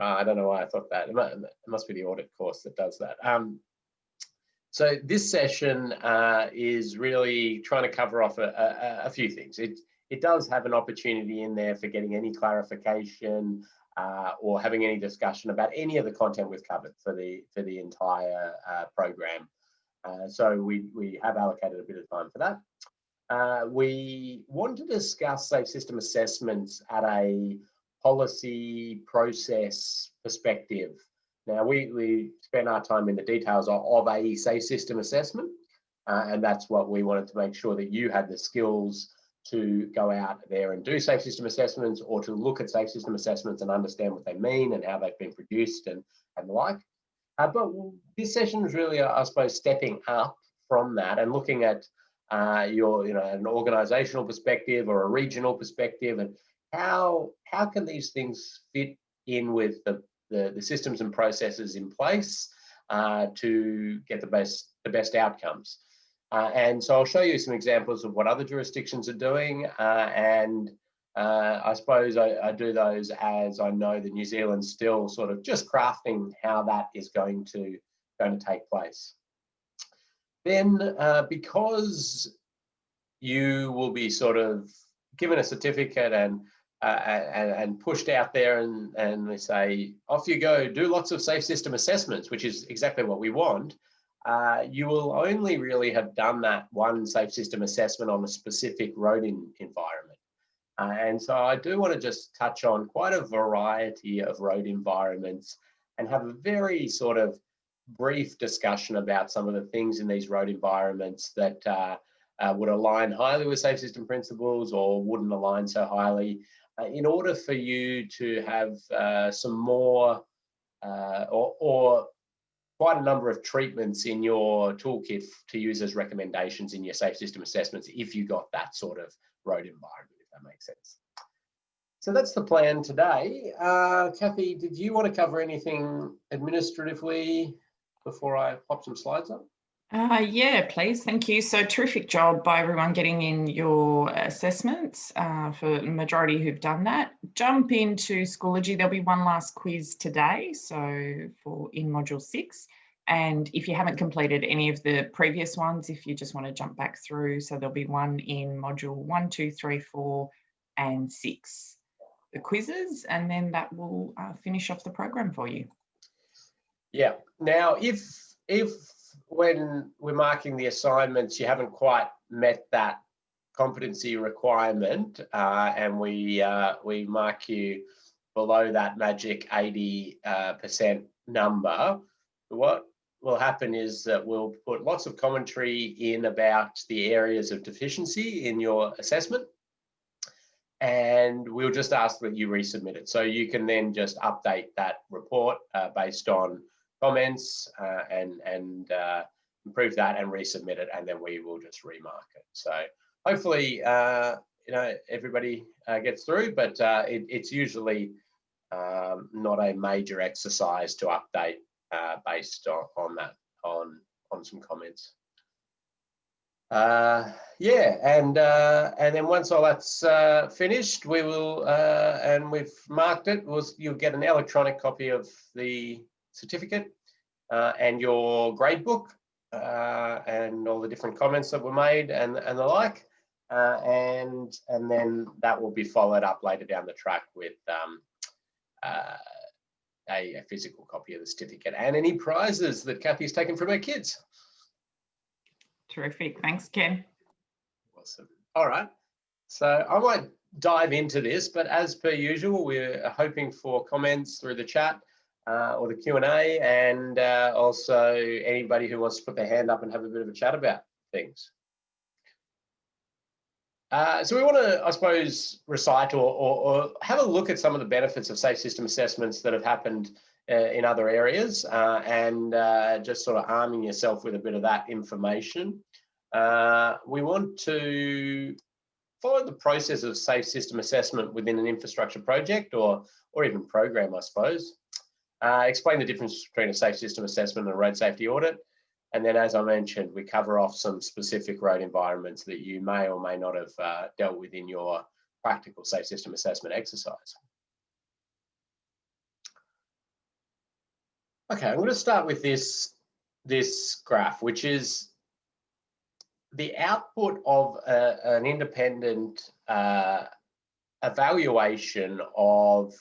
I don't know why I thought that. It must be the audit course that does that. So this session is really trying to cover off a few things. It does have an opportunity in there for getting any clarification or having any discussion about any of the content we've covered for the entire program. So we have allocated a bit of time for that. We want to discuss safe system assessments at a policy process perspective. Now, we spend our time in the details of a safe system assessment, and that's what we wanted to make sure that you had the skills to go out there and do safe system assessments, or to look at safe system assessments and understand what they mean and how they've been produced and the like. But this session is really, I suppose, stepping up from that and looking at your, an organisational perspective or a regional perspective, and how can these things fit in with the systems and processes in place to get the best outcomes. And so I'll show you some examples of what other jurisdictions are doing, and I suppose I do those as I know that New Zealand's still sort of just crafting how that is going to take place. Then, because you will be sort of given a certificate and pushed out there, and they say, off you go, do lots of safe system assessments, which is exactly what we want. You will only really have done that one safe system assessment on a specific road environment. And so I do want to just touch on quite a variety of road environments and have a very sort of brief discussion about some of the things in these road environments that would align highly with safe system principles or wouldn't align so highly, in order for you to have some more or quite a number of treatments in your toolkit to use as recommendations in your safe system assessments if you got that sort of road environment, if that makes sense. So that's the plan today. Kathy, did you want to cover anything administratively before I pop some slides up? Yeah, please. Thank you. So terrific job by everyone getting in your assessments, for the majority who've done that. Jump into Schoology. There'll be one last quiz today, so in Module 6. And if you haven't completed any of the previous ones, if you just want to jump back through, so there'll be one in Module 1, 2, 3, 4 and 6, the quizzes, and then that will finish off the program for you. Yeah. Now, if when we're marking the assignments, you haven't quite met that competency requirement, and we mark you below that magic 80% number, what will happen is that we'll put lots of commentary in about the areas of deficiency in your assessment, and we'll just ask that you resubmit it. So you can then just update that report based on comments and improve that and resubmit it, and then we will just remark it. So hopefully everybody gets through, but it's usually not a major exercise to update based on some comments. Yeah, and then once all that's finished, we will and we've marked it, you'll get an electronic copy of the certificate and your grade book and all the different comments that were made and the like, and then that will be followed up later down the track with a physical copy of the certificate and any prizes that Kathy's taken from her kids. Terrific. Thanks, Ken. Awesome. All right. So I might dive into this, but as per usual, we're hoping for comments through the chat or the Q&A, and also anybody who wants to put their hand up and have a bit of a chat about things. So we want to, I suppose, recite or have a look at some of the benefits of safe system assessments that have happened in other areas, and just sort of arming yourself with a bit of that information. We want to follow the process of safe system assessment within an infrastructure project or even program, I suppose. Explain the difference between a safe system assessment and a road safety audit. And then, as I mentioned, we cover off some specific road environments that you may or may not have dealt with in your practical safe system assessment exercise. Okay, I'm going to start with this graph, which is the output of an independent evaluation of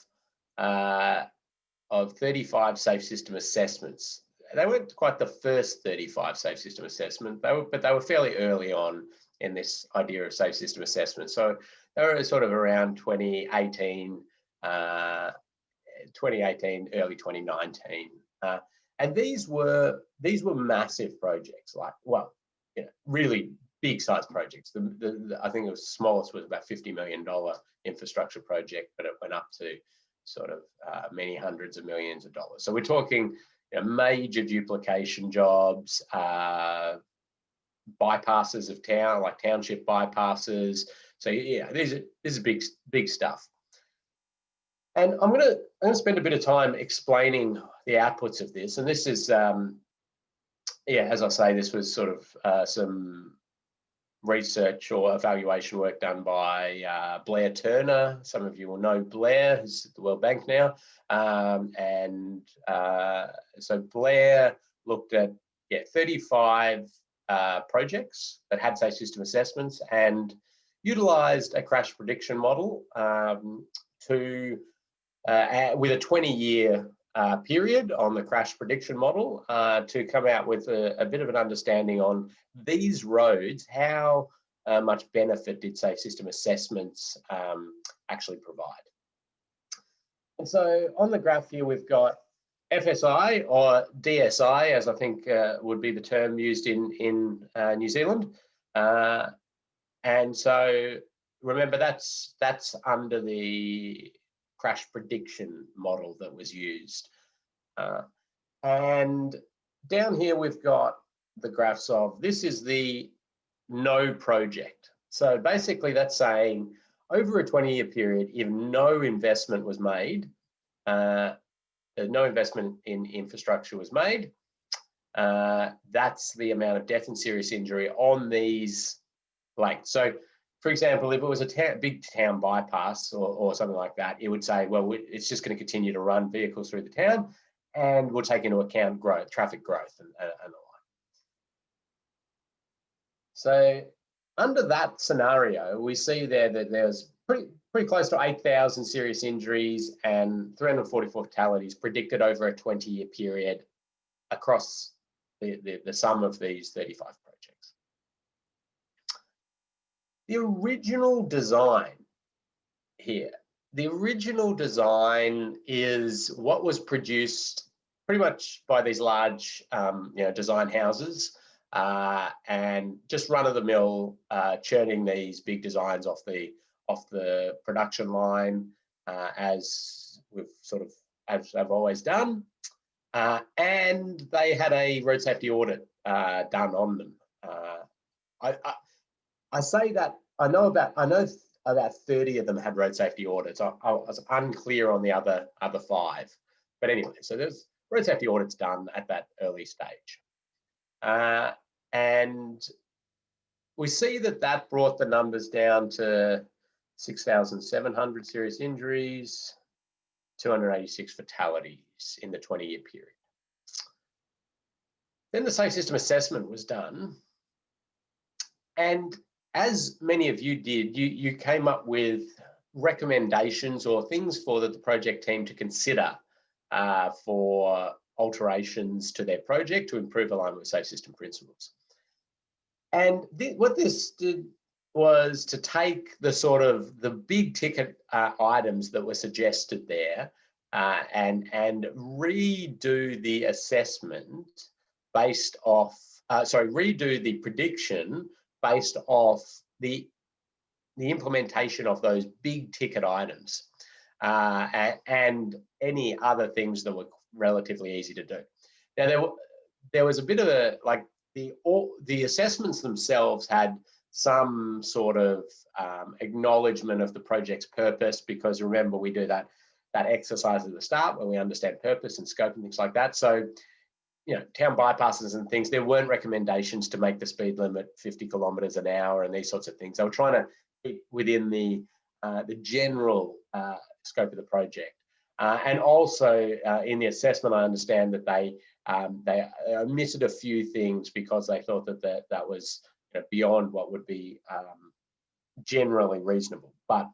35 safe system assessments. They weren't quite the first 35 safe system assessment, but they were fairly early on in this idea of safe system assessment. So they were sort of around 2018, early 2019. And these were massive projects, like, well, really big size projects. I think it was smallest was about $50 million infrastructure project, but it went up to sort of many hundreds of millions of dollars. So we're talking major duplication jobs, bypasses of town, like township bypasses. So yeah, this is big stuff. And I'm gonna spend a bit of time explaining the outputs of this. And this is yeah, as I say, this was sort of some research or evaluation work done by Blair Turner. Some of you will know Blair, who's at the World Bank now. So Blair looked at 35 projects that had safe system assessments and utilized a crash prediction model with a 20-year period on the crash prediction model to come out with a bit of an understanding on these roads, how much benefit did safe system assessments actually provide. And so on the graph here, we've got FSI or DSI, as I think would be the term used in New Zealand. And so remember, that's under the crash prediction model that was used. And down here, we've got the graphs of, this is the no project. So basically that's saying over a 20-year period, if no investment was made, no investment in infrastructure was made, that's the amount of death and serious injury on these blanks. So for example, if it was a big town bypass or something like that, it would say, well, it's just going to continue to run vehicles through the town, and we'll take into account growth, traffic growth, and the like. So under that scenario, we see there that there's pretty close to 8,000 serious injuries and 344 fatalities predicted over a 20-year period across the sum of these 35 projects. The original design here, the original design is what was produced pretty much by these large design houses and just run-of-the-mill churning these big designs off the production line as we've sort of as I've always done, and they had a road safety audit done on them. I say that I know about 30 of them had road safety audits. I was unclear on the other 5, but anyway, so there's road safety audits done at that early stage, and we see that brought the numbers down to 6,700 serious injuries, 286 fatalities in the 20-year period. Then the safe system assessment was done, and as many of you did, you came up with recommendations or things for the project team to consider for alterations to their project to improve alignment with safe system principles. And what this did was to take the sort of the big ticket items that were suggested there and redo the assessment based off, redo the prediction based off the implementation of those big ticket items and any other things that were relatively easy to do. Now there was a bit of a, like, the assessments themselves had some sort of acknowledgement of the project's purpose, because remember, we do that exercise at the start where we understand purpose and scope and things like that. So town bypasses and things, there weren't recommendations to make the speed limit 50 kilometers an hour and these sorts of things. They were trying to keep within the general scope of the project. And also in the assessment, I understand that they omitted a few things because they thought that that was beyond what would be generally reasonable. But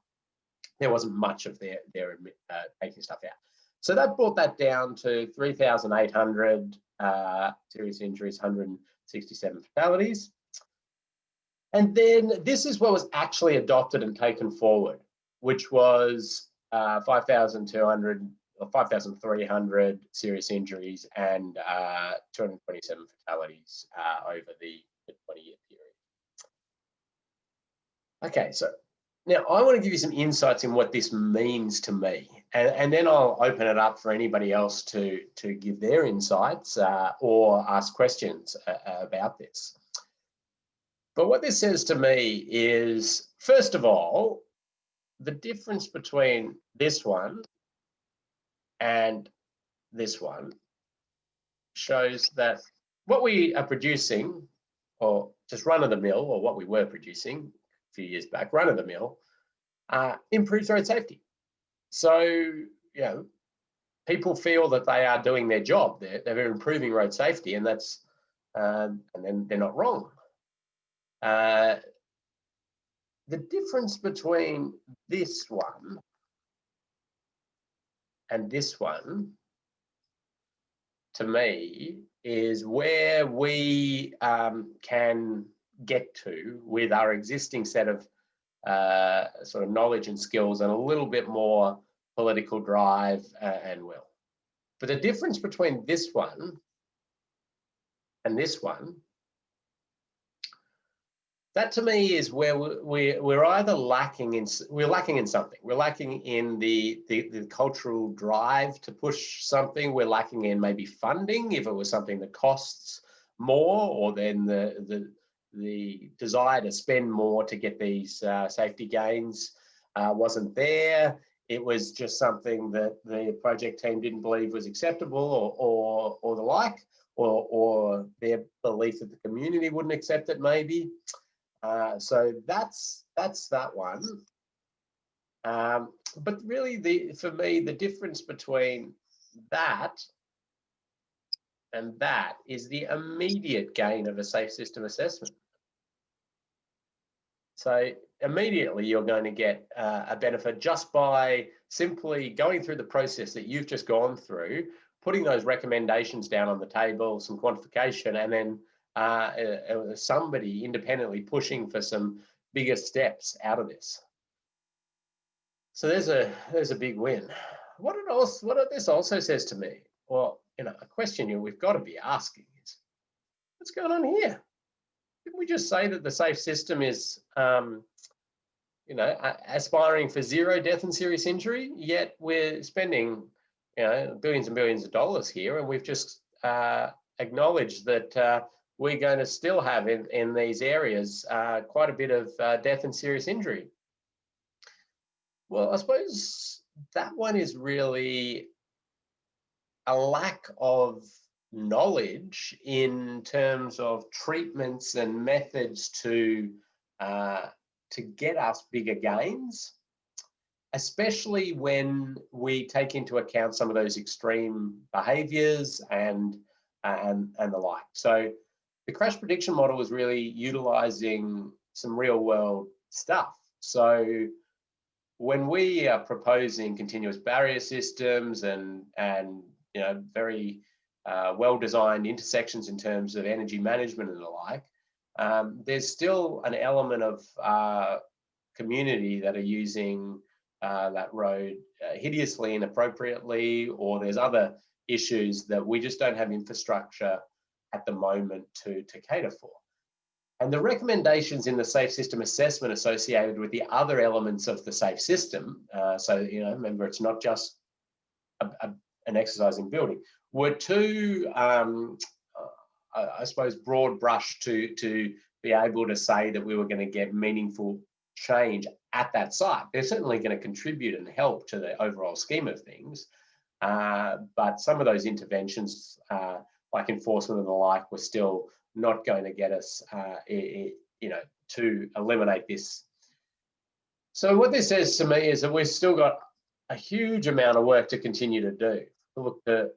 there wasn't much of their taking stuff out. So that brought that down to 3,800 serious injuries, 167 fatalities. And then this is what was actually adopted and taken forward, which was 5,200 or 5,300 serious injuries and 227 fatalities over the 20-year period. Okay, so now I want to give you some insights in what this means to me, and then I'll open it up for anybody else to give their insights or ask questions about this. But what this says to me is, first of all, the difference between this one and this one shows that what we are producing, or just run-of-the-mill, or what we were producing a few years back, run-of-the-mill, improves road safety. So, people feel that they are doing their job. They're improving road safety, and that's and then they're not wrong. The difference between this one and this one, to me, is where we can get to with our existing set of sort of knowledge and skills and a little bit more political drive and will. But the difference between this one and this one, that to me is where we're either lacking in something. We're lacking in the cultural drive to push something. We're lacking in maybe funding if it was something that costs more, or then the desire to spend more to get these safety gains wasn't there. It was just something that the project team didn't believe was acceptable, or the like, or their belief that the community wouldn't accept it maybe. So that's that one. But really, for me, the difference between that and that is the immediate gain of a safe system assessment. So immediately you're going to get a benefit just by simply going through the process that you've just gone through, putting those recommendations down on the table, some quantification, and then somebody independently pushing for some bigger steps out of this. So there's a big win. What this also says to me, well, a question we've got to be asking is, what's going on here? Didn't we just say that the safe system is, aspiring for zero death and serious injury? Yet we're spending, billions and billions of dollars here, and we've just acknowledged that we're going to still have in these areas quite a bit of death and serious injury. Well, I suppose that one is really a lack of knowledge in terms of treatments and methods to get us bigger gains, especially when we take into account some of those extreme behaviours and the like. So the crash prediction model is really utilising some real world stuff. So when we are proposing continuous barrier systems and very well-designed intersections in terms of energy management and the like, there's still an element of community that are using that road hideously, inappropriately, or there's other issues that we just don't have infrastructure at the moment to cater for. And the recommendations in the safe system assessment associated with the other elements of the safe system, remember, it's not just an exercise in building, were too, I suppose, broad brush to be able to say that we were going to get meaningful change at that site. They're certainly going to contribute and help to the overall scheme of things, but some of those interventions, like enforcement and the like, were still not going to get us, to eliminate this. So what this says to me is that we've still got a huge amount of work to continue to do, to look at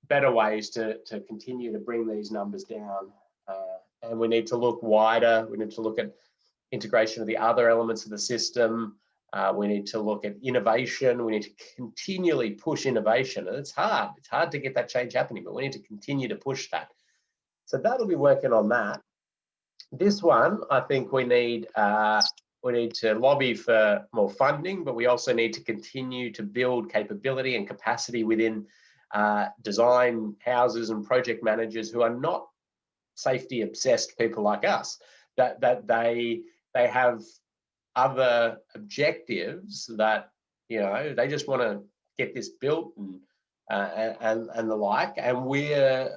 better ways to continue to bring these numbers down. And we need to look wider. We need to look at integration of the other elements of the system. We need to look at innovation. We need to continually push innovation. And it's hard. It's hard to get that change happening, but we need to continue to push that. So that'll be working on that. This one, I think we need to lobby for more funding, but we also need to continue to build capability and capacity within design houses and project managers who are not safety obsessed people like us, that they have other objectives, that they just want to get this built and the like, and we're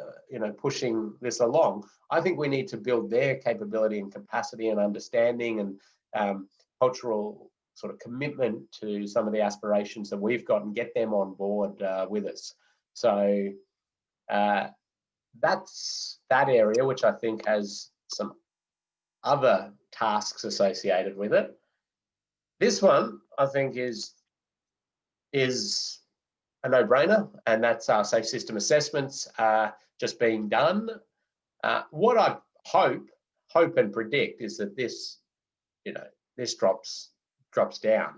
pushing this along. I think we need to build their capability and capacity and understanding and cultural sort of commitment to some of the aspirations that we've got and get them on board with us. So that's that area, which I think has some other tasks associated with it. This one, I think, is a no-brainer, and that's our safe system assessments just being done. What I hope and predict is that this drops down,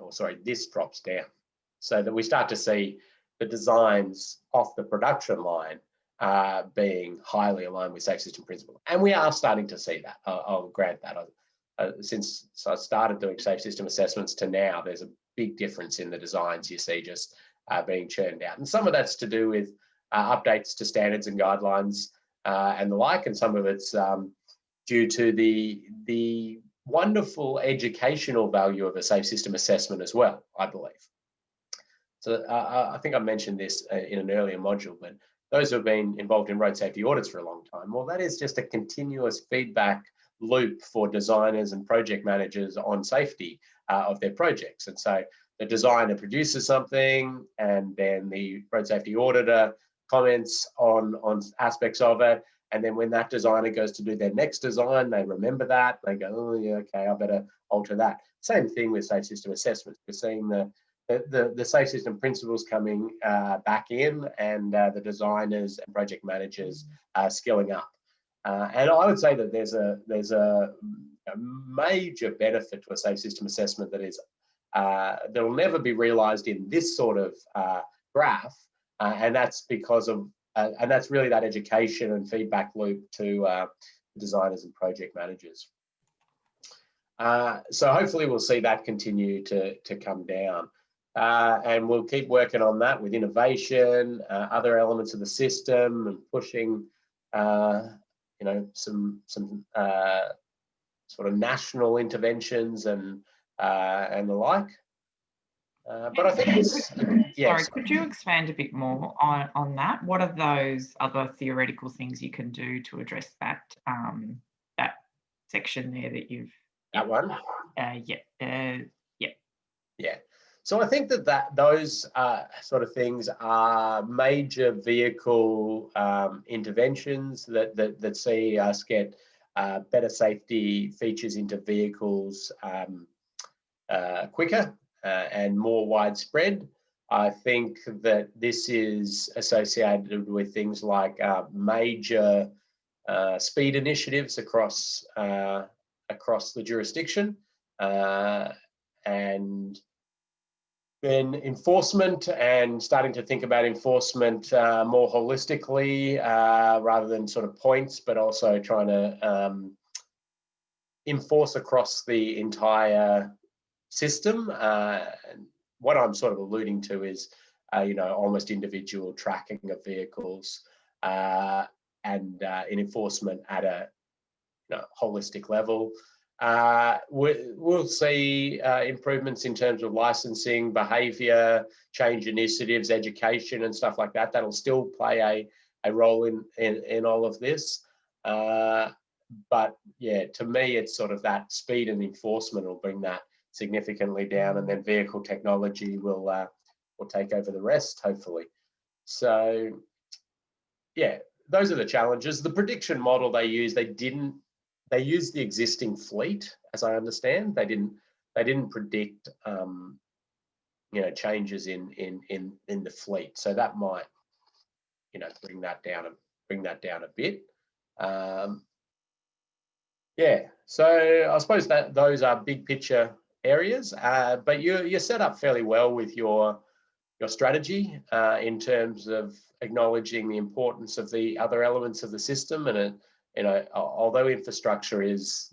so that we start to see the designs off the production line being highly aligned with safe system principles. And we are starting to see that. I'll grant that. Since I started doing safe system assessments to now, there's a big difference in the designs you see just being churned out. And some of that's to do with updates to standards and guidelines and the like, and some of it's due to the wonderful educational value of a safe system assessment as well, I believe. So I think I mentioned this in an earlier module, but those who have been involved in road safety audits for a long time, well, that is just a continuous feedback loop for designers and project managers on safety of their projects. And so the designer produces something, and then the road safety auditor comments on aspects of it. And then when that designer goes to do their next design, they remember that. They go, oh, yeah, okay, I better alter that. Same thing with safe system assessments. We're seeing the safe system principles coming back in, and the designers and project managers skilling up. And I would say that there's a major benefit to a safe system assessment that is that will never be realised in this sort of graph, and that's because of and that's really that education and feedback loop to designers and project managers. So hopefully we'll see that continue to come down, and we'll keep working on that with innovation, other elements of the system, and pushing some sort of national interventions and the like. But I think this, yes. Sorry, could you expand a bit more on that? What are those other theoretical things you can do to address that that section there that you've? That one. Yeah. So I think that those sort of things are major vehicle interventions that see us get better safety features into vehicles quicker and more widespread. I think that this is associated with things like major speed initiatives across the jurisdiction, and then enforcement, and starting to think about enforcement more holistically rather than sort of points, but also trying to enforce across the entire system. And what I'm sort of alluding to is, almost individual tracking of vehicles and in enforcement at a holistic level. We'll see improvements in terms of licensing, behaviour, change initiatives, education and stuff like that. That'll still play a role in all of this. But yeah, to me, it's sort of that speed and enforcement will bring that significantly down, and then vehicle technology will take over the rest, hopefully. So yeah, those are the challenges. The prediction model they used the existing fleet, as I understand. They didn't predict changes in the fleet. So that might, bring that down a bit. Yeah, so I suppose that those are big picture areas, but you're set up fairly well with your strategy in terms of acknowledging the importance of the other elements of the system. And although infrastructure is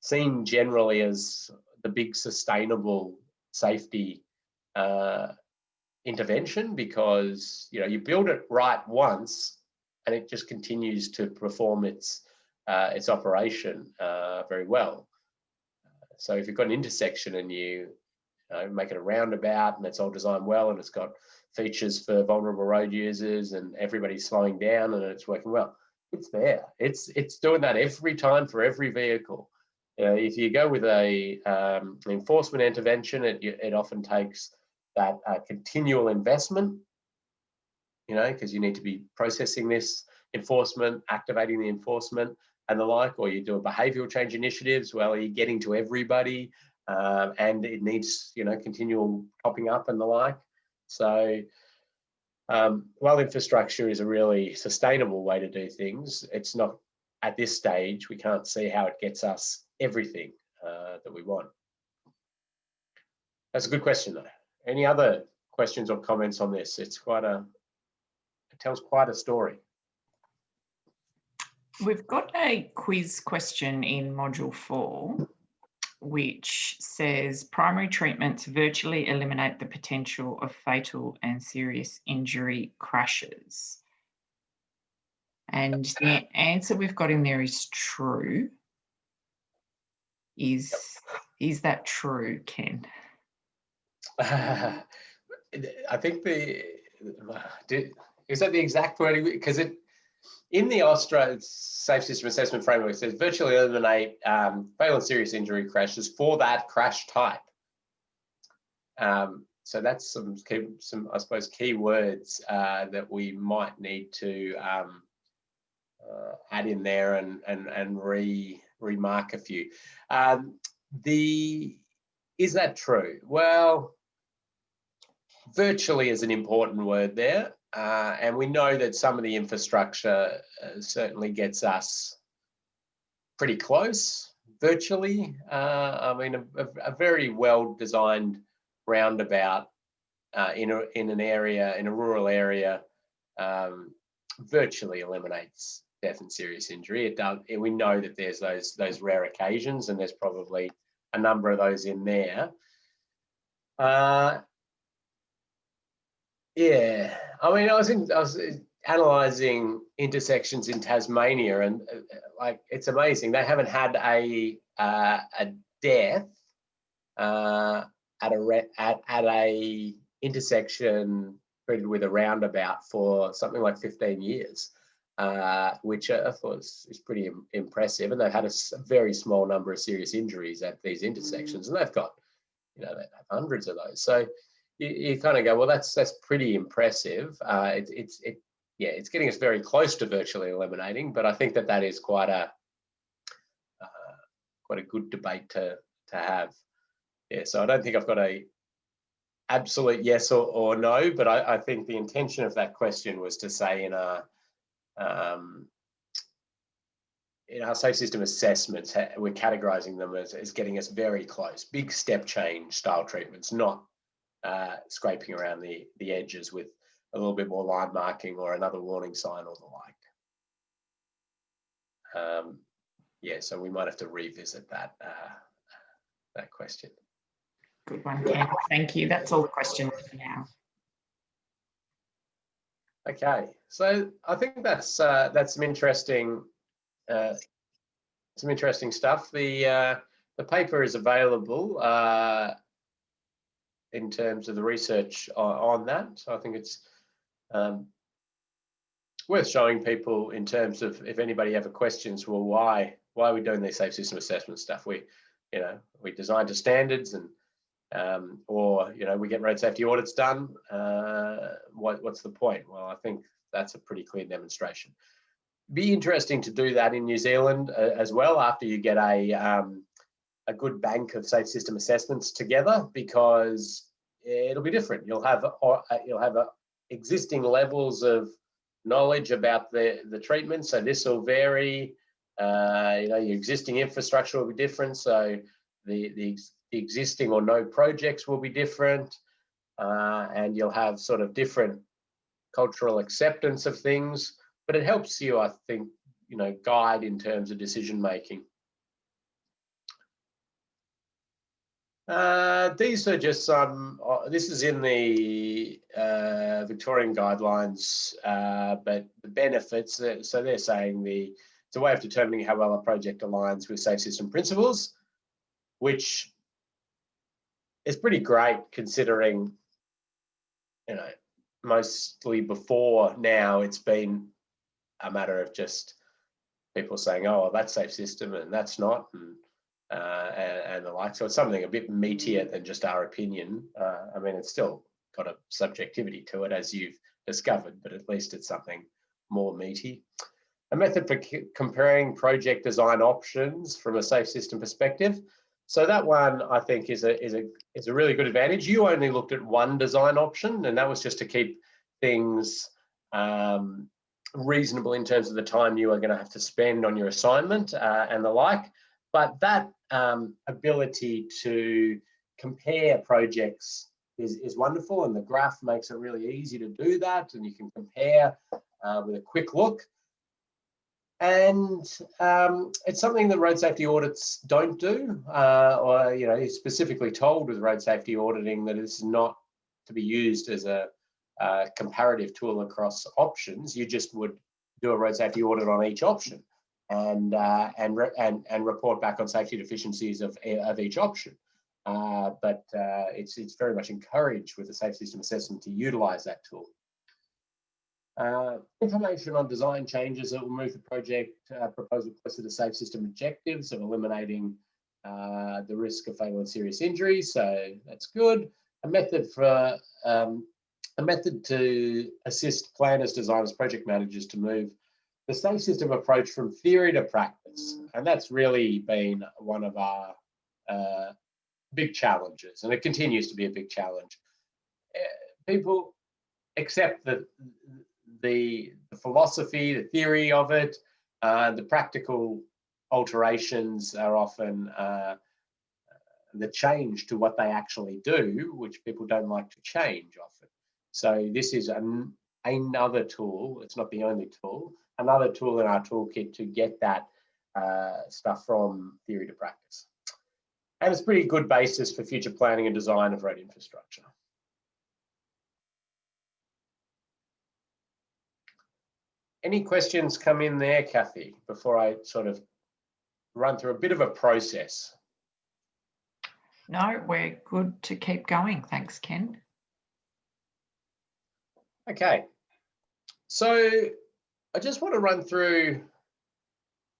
seen generally as the big sustainable safety intervention, because you build it right once and it just continues to perform its operation very well. So if you've got an intersection and you make it a roundabout and it's all designed well and it's got features for vulnerable road users and everybody's slowing down and it's working well, it's there. It's doing that every time for every vehicle. If you go with an enforcement intervention, it often takes that continual investment, because you need to be processing this enforcement, activating the enforcement and the like, or you do a behavioural change initiatives. Well, you're getting to everybody, and it needs, continual topping up and the like. So, while infrastructure is a really sustainable way to do things, it's not at this stage. We can't see how it gets us everything that we want. That's a good question, though. Any other questions or comments on this? It tells quite a story. We've got a quiz question in module 4, which says primary treatments virtually eliminate the potential of fatal and serious injury crashes. And the answer we've got in there is true. Is that true, Ken? I think is that the exact wording? Because in the AUSTRA Safe System Assessment Framework, it says virtually eliminate fatal and serious injury crashes for that crash type. So that's some I suppose key words that we might need to add in there and remark a few. Is that true? Well, virtually is an important word there. And we know that some of the infrastructure certainly gets us pretty close, virtually. I mean, a very well-designed roundabout in a rural area, virtually eliminates death and serious injury. It does. We know that there's those rare occasions, and there's probably a number of those in there. Yeah, I mean, I was analysing intersections in Tasmania, and it's amazing. They haven't had a death at a intersection treated with a roundabout for something like 15 years, which I thought is pretty impressive. And they've had a very small number of serious injuries at these intersections, and they've got, they have hundreds of those. So you kind of go, well, that's pretty impressive. It's getting us very close to virtually eliminating, but I think that is quite a good debate to have. Yeah, so I don't think I've got a absolute yes or no, but I think the intention of that question was to say in our safe system assessments, we're categorizing them as getting us very close, big step change style treatments, not scraping around the edges with a little bit more line marking or another warning sign or the like. Yeah, so we might have to revisit that question. Good one, Ken. Thank you. That's all the questions for now. Okay, so I think that's some interesting stuff. The paper is available in terms of the research on that. So I think it's worth showing people in terms of, if anybody ever questions, well, why are we doing this safe system assessment stuff? We design to standards, and or we get road safety audits done. What's the point? Well, I think that's a pretty clear demonstration. Be interesting to do that in New Zealand as well, after you get a good bank of safe system assessments together, because it'll be different. You'll have existing levels of knowledge about the treatment, so this will vary. Your existing infrastructure will be different, so the existing or no projects will be different, and you'll have sort of different cultural acceptance of things, but it helps you, I think, guide in terms of decision making. These are just some, this is in the Victorian guidelines, but the benefits, so they're saying it's a way of determining how well a project aligns with safe system principles, which is pretty great considering, mostly before now it's been a matter of just people saying, oh, well, that's safe system and that's not, and the like. So it's something a bit meatier than just our opinion. I mean, it's still got a subjectivity to it, as you've discovered, but at least it's something more meaty. A method for comparing project design options from a safe system perspective. So that one, I think, is a really good advantage. You only looked at one design option, and that was just to keep things reasonable in terms of the time you are going to have to spend on your assignment and the like. But that ability to compare projects is wonderful, and the graph makes it really easy to do that, and you can compare with a quick look. And it's something that road safety audits don't do, or is specifically told with road safety auditing that it's not to be used as a comparative tool across options. You just would do a road safety audit on each option and report back on safety deficiencies of each option. But it's very much encouraged with the safe system assessment to utilise that tool. Information on design changes that will move the project proposal closer to safe system objectives of eliminating the risk of fatal and serious injury. So that's good. A method to assist planners, designers, project managers to move the safe system approach from theory to practice, and that's really been one of our big challenges, and it continues to be a big challenge. People accept the philosophy, the theory of it. The practical alterations are often the change to what they actually do, which people don't like to change often. So this is another tool, it's not the only tool, another tool in our toolkit to get that stuff from theory to practice. And it's a pretty good basis for future planning and design of road infrastructure. Any questions come in there, Kathy, before I sort of run through a bit of a process? No, we're good to keep going. Thanks, Ken. Okay, so I just want to run through,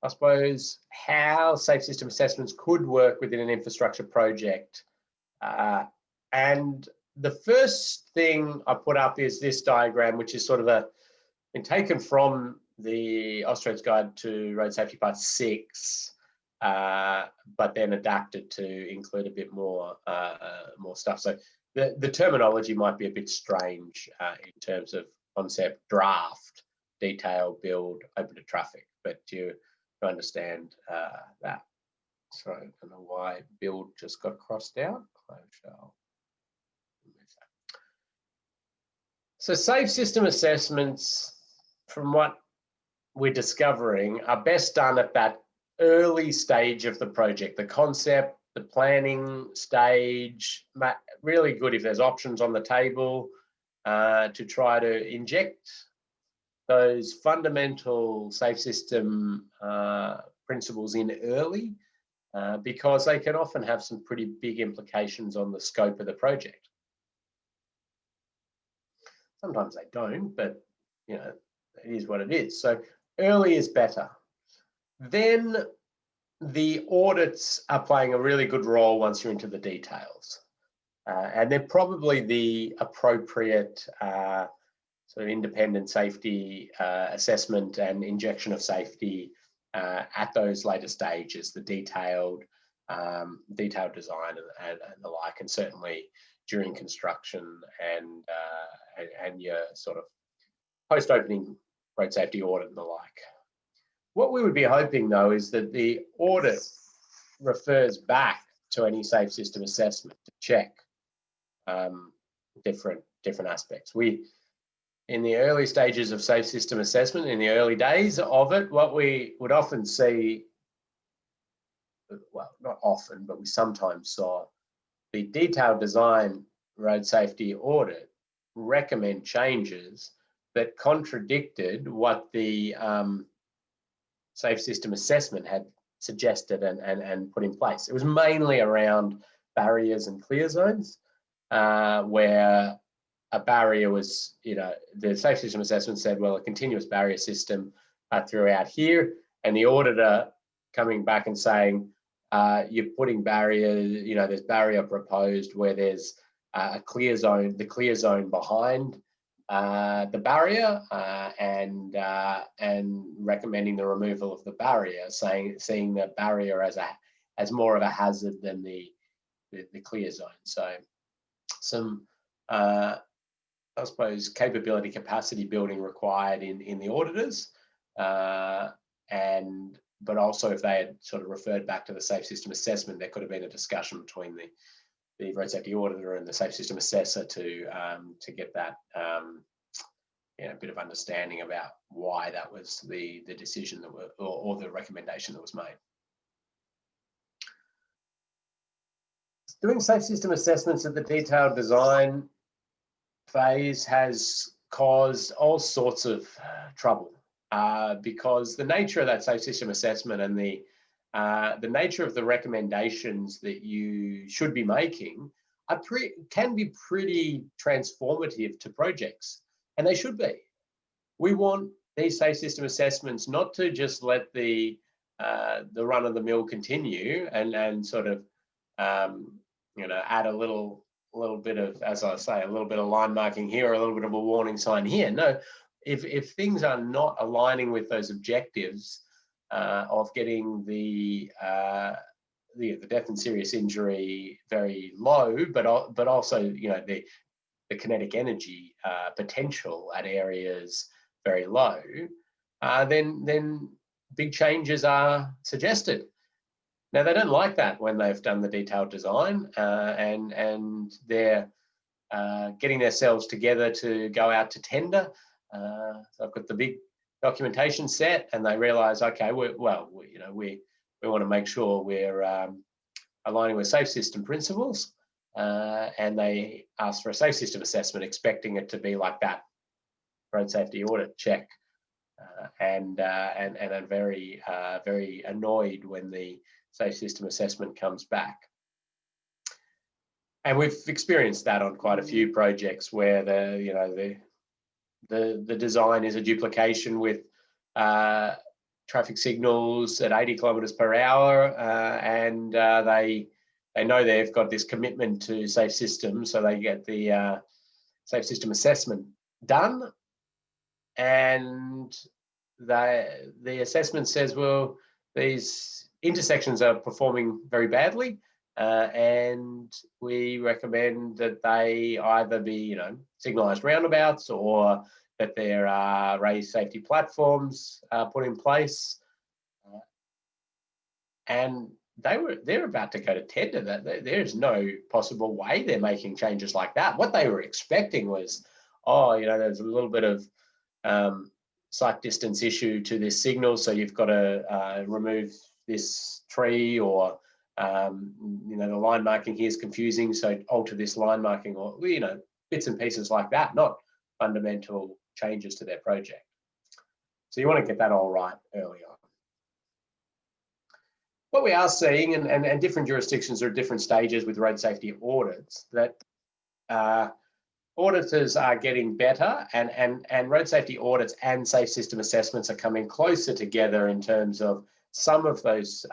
I suppose, how safe system assessments could work within an infrastructure project. And the first thing I put up is this diagram, which is sort of been taken from the Austra's Guide to Road Safety Part 6, but then adapted to include a bit more stuff. So the terminology might be a bit strange in terms of concept, draft, detail, build, open to traffic, but you understand that. So I don't know why build just got crossed out. I shall remove that. So safe system assessments, from what we're discovering, are best done at that early stage of the project, the concept, the planning stage. Really good if there's options on the table to try to inject those fundamental safe system principles in early, because they can often have some pretty big implications on the scope of the project. Sometimes they don't, but it is what it is. So early is better. Then the audits are playing a really good role once you're into the details. And they're probably the appropriate sort of independent safety assessment and injection of safety at those later stages, the detailed design and the like, and certainly during construction and your sort of post-opening road safety audit and the like. What we would be hoping, though, is that the audit refers back to any safe system assessment to check different aspects. In the early stages of safe system assessment, in the early days of it, what we would often see, well, not often, but we sometimes saw the detailed design road safety audit recommend changes that contradicted what the safe system assessment had suggested and put in place. It was mainly around barriers and clear zones, where a barrier was, the safe system assessment said, well, a continuous barrier system throughout here, and the auditor coming back and saying, you're putting barriers, there's barrier proposed where there's a clear zone, the clear zone behind the barrier, and recommending the removal of the barrier, seeing the barrier as more of a hazard than the clear zone. So some I suppose capability capacity building required in the auditors, but also if they had sort of referred back to the safe system assessment, there could have been a discussion between the road safety auditor and the safe system assessor to get that bit of understanding about why that was the decision that or the recommendation that was made. Doing safe system assessments at the detailed design phase has caused all sorts of trouble because the nature of that safe system assessment and the nature of the recommendations that you should be making can be pretty transformative to projects, and they should be. We want these safe system assessments not to just let the run-of-the-mill continue and sort of add a little bit of, as I say, a little bit of line marking here, a little bit of a warning sign here. No, if things are not aligning with those objectives of getting the death and serious injury very low, but also the kinetic energy potential at areas very low, then big changes are suggested. Now, they don't like that when they've done the detailed design and they're getting themselves together to go out to tender. So I've got the big documentation set, and they realise, okay, we want to make sure we're aligning with safe system principles, and they ask for a safe system assessment, expecting it to be like that road safety audit check, and are very annoyed when the safe system assessment comes back. And we've experienced that on quite a few projects where the design is a duplication with traffic signals at 80 kilometres per hour, and they know they've got this commitment to safe systems, so they get the safe system assessment done, and the assessment says, well, these intersections are performing very badly, and we recommend that they either be, signalised roundabouts, or that there are raised safety platforms put in place. And they're about to go to tender. That there's no possible way they're making changes like that. What they were expecting was, there's a little bit of sight distance issue to this signal, so you've got to remove this tree, or the line marking here is confusing, so alter this line marking, or bits and pieces like that, not fundamental changes to their project. So you want to get that all right early on. What we are seeing, and different jurisdictions are at different stages with road safety audits, that auditors are getting better, and road safety audits and safe system assessments are coming closer together in terms of some of those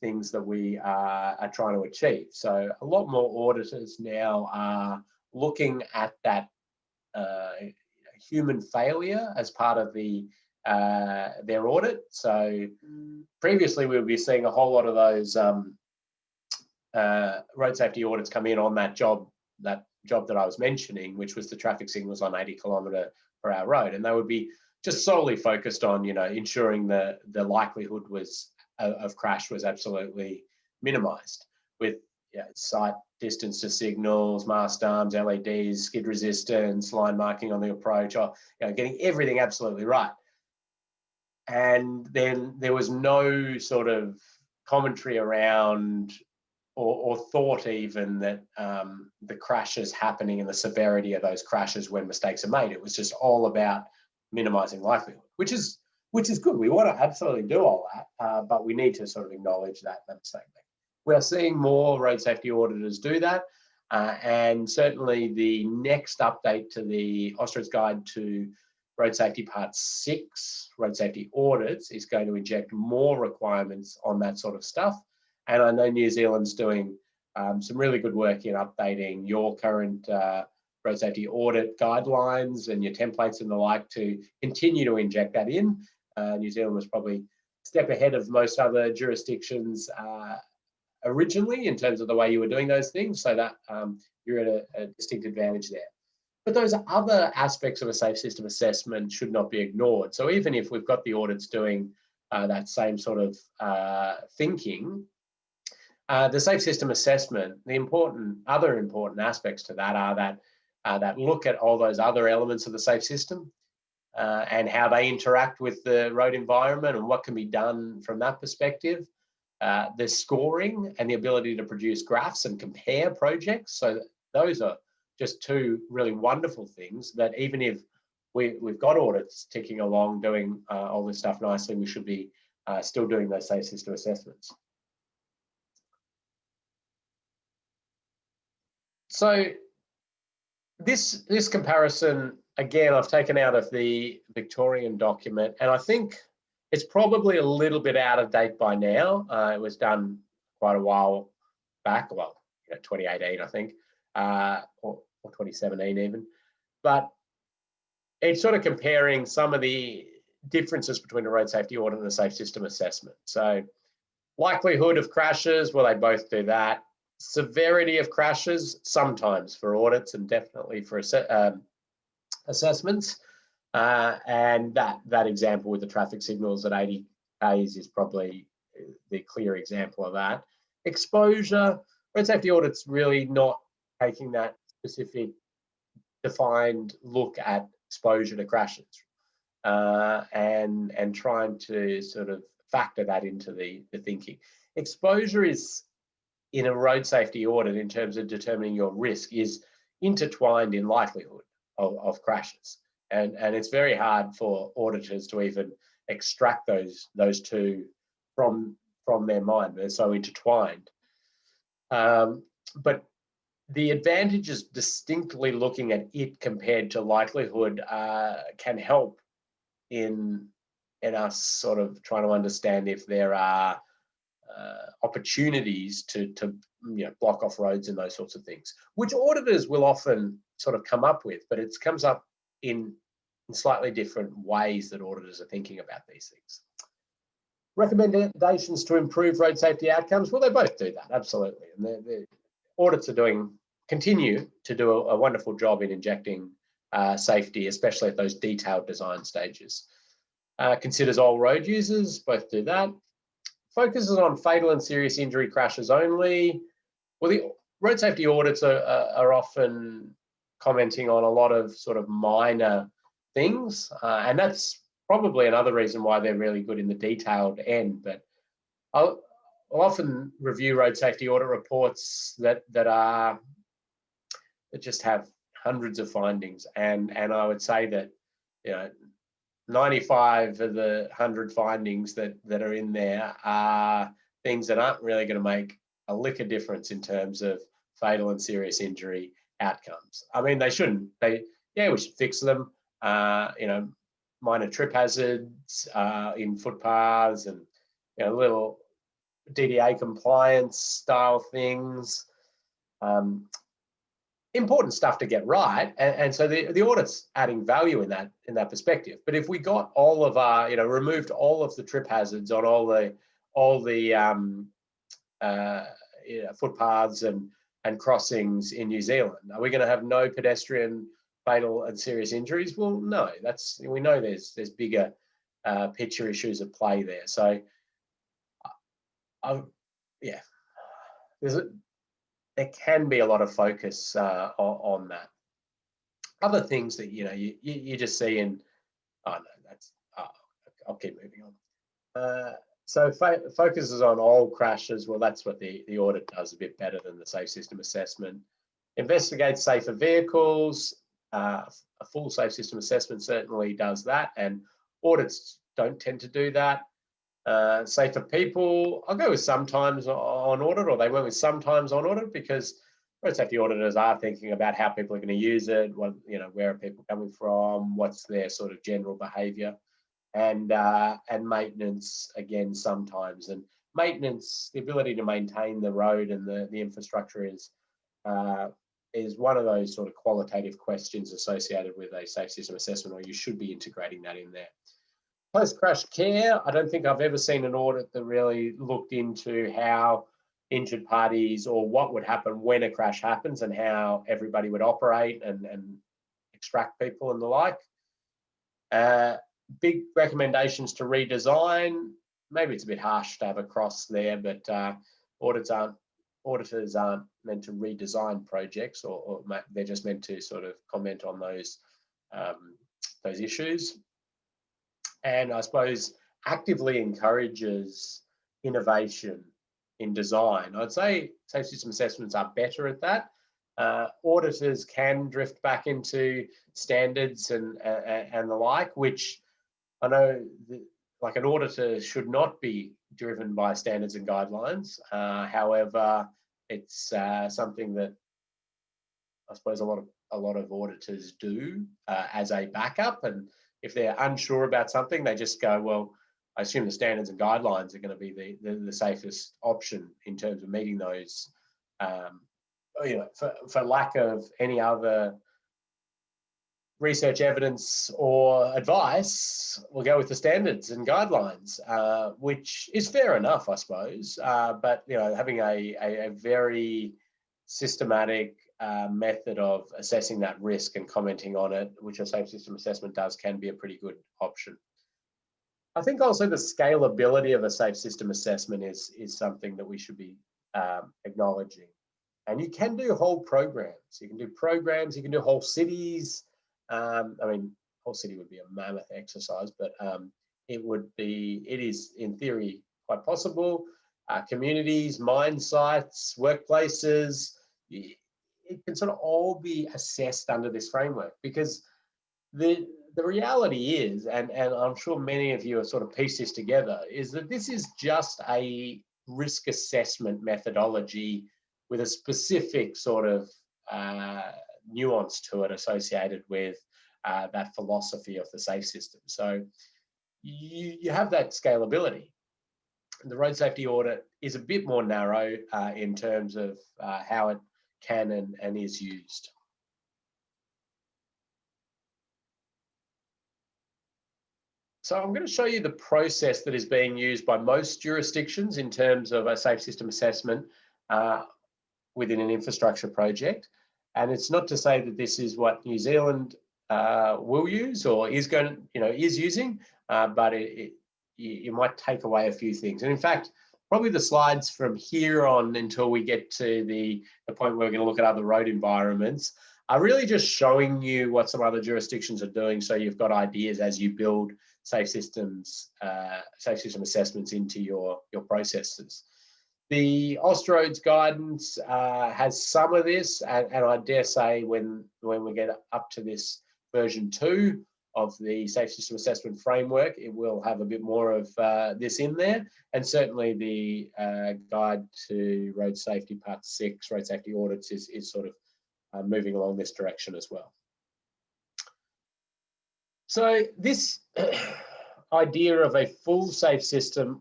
things that we are trying to achieve. So a lot more auditors now are looking at that human failure as part of their audit. So previously we would be seeing a whole lot of those road safety audits come in on that job that I was mentioning, which was the traffic signals on 80km/h road, and they would be just solely focused on, you know, ensuring the likelihood was of crash was absolutely minimised with, you know, sight distance to signals, mast arms, LEDs, skid resistance, line marking on the approach, or, you know, getting everything absolutely right. And then there was no sort of commentary around or thought even that the crashes happening and the severity of those crashes when mistakes are made. It was just all about minimizing likelihood, which is good. We want to absolutely do all that, but we need to sort of acknowledge that mistake making. We are seeing more road safety auditors do that, and certainly the next update to the Austra's Guide to Road Safety Part 6, road safety audits, is going to inject more requirements on that sort of stuff. And I know New Zealand's doing some really good work in updating your current road safety audit guidelines and your templates and the like to continue to inject that in. New Zealand was probably a step ahead of most other jurisdictions originally in terms of the way you were doing those things, so that you're at a distinct advantage there. But those other aspects of a safe system assessment should not be ignored. So even if we've got the audits doing that same sort of thinking, the safe system assessment, the other important aspects to that are that look at all those other elements of the safe system and how they interact with the road environment and what can be done from that perspective. The scoring and the ability to produce graphs and compare projects. So those are just two really wonderful things that even if we've got audits ticking along doing all this stuff nicely, we should be still doing those safe system assessments. So this comparison, again, I've taken out of the Victorian document, and I think it's probably a little bit out of date by now. It was done quite a while back, well, 2018, I think, or 2017 even. But it's sort of comparing some of the differences between a road safety audit and a safe system assessment. So likelihood of crashes, well, they both do that. Severity of crashes, sometimes for audits and definitely for assessments. And that example with the traffic signals at 80 Ks is probably the clear example of that. Exposure, road safety audits really not taking that specific defined look at exposure to crashes and trying to sort of factor that into the thinking. Exposure is, in a road safety audit, in terms of determining your risk, is intertwined in likelihood of crashes. And it's very hard for auditors to even extract those two from their mind. They're so intertwined. But the advantages distinctly looking at it compared to likelihood can help in us sort of trying to understand if there are opportunities to block off roads and those sorts of things, which auditors will often sort of come up with, but it comes up in slightly different ways that auditors are thinking about these things. Recommendations to improve road safety outcomes, well, they both do that, absolutely. And the audits continue to do a wonderful job in injecting safety, especially at those detailed design stages. Considers all road users, both do that. Focuses on fatal and serious injury crashes only. Well, the road safety audits are often commenting on a lot of sort of minor things, and that's probably another reason why they're really good in the detailed end. But I'll often review road safety audit reports that just have hundreds of findings, and I would say that 95 of the 100 findings that are in there are things that aren't really going to make a lick of difference in terms of fatal and serious injury outcomes. I mean, they shouldn't. We should fix them. Minor trip hazards in footpaths and little DDA compliance style things. Important stuff to get right, and so the audit's adding value in that perspective. But if we got all of our, removed all of the trip hazards on all the footpaths and crossings in New Zealand? Are we going to have no pedestrian fatal and serious injuries? Well, no. We know there's bigger picture issues at play there. So, yeah, there can be a lot of focus on that. Other things that you just see in, oh no, that's I'll keep moving on. So focuses on all crashes. Well, that's what the audit does a bit better than the safe system assessment. Investigates safer vehicles. A full safe system assessment certainly does that, and audits don't tend to do that. Safer people, I'll go with sometimes on audit, or they went with sometimes on audit, because road safety auditors are thinking about how people are going to use it, where are people coming from, what's their sort of general behaviour, and maintenance again sometimes. And maintenance, the ability to maintain the road and the infrastructure is one of those sort of qualitative questions associated with a safe system assessment, or you should be integrating that in there. Post-crash care, I don't think I've ever seen an audit that really looked into how injured parties, or what would happen when a crash happens, and how everybody would operate and extract people and the like. Big recommendations to redesign. Maybe it's a bit harsh to have a cross there, but auditors aren't meant to redesign projects, or they're just meant to sort of comment on those issues. And I suppose actively encourages innovation in design. I'd say safe system assessments are better at that. Auditors can drift back into standards and the like, which I know like an auditor should not be driven by standards and guidelines. However, it's something that I suppose a lot of auditors do as a backup. And if they're unsure about something, they just go, well, I assume the standards and guidelines are going to be the safest option in terms of meeting those. For lack of any other research evidence or advice, we'll go with the standards and guidelines, which is fair enough, I suppose. But having a very systematic method of assessing that risk and commenting on it, which a safe system assessment does, can be a pretty good option. I think also the scalability of a safe system assessment is something that we should be acknowledging. And you can do whole programs. You can do programs, you can do whole cities. I mean, whole city would be a mammoth exercise, but it is in theory quite possible. Communities, mine sites, workplaces, it can sort of all be assessed under this framework, because the reality is, and I'm sure many of you have sort of pieced this together, is that this is just a risk assessment methodology with a specific sort of nuance to it associated with that philosophy of the safe system. So you have that scalability. The road safety audit is a bit more narrow in terms of how it can and is used. So I'm going to show you the process that is being used by most jurisdictions in terms of a safe system assessment within an infrastructure project. And it's not to say that this is what New Zealand will use or is using, but you might take away a few things. And in fact, probably the slides from here on until we get to the point where we're going to look at other road environments are really just showing you what some other jurisdictions are doing, so you've got ideas as you build safe system assessments into your processes. The Austroads guidance has some of this, and I dare say when we get up to this version 2 of the safe system assessment framework, it will have a bit more of this in there. And certainly the guide to road safety part 6, road safety audits, is sort of moving along this direction as well. So this idea of a full safe system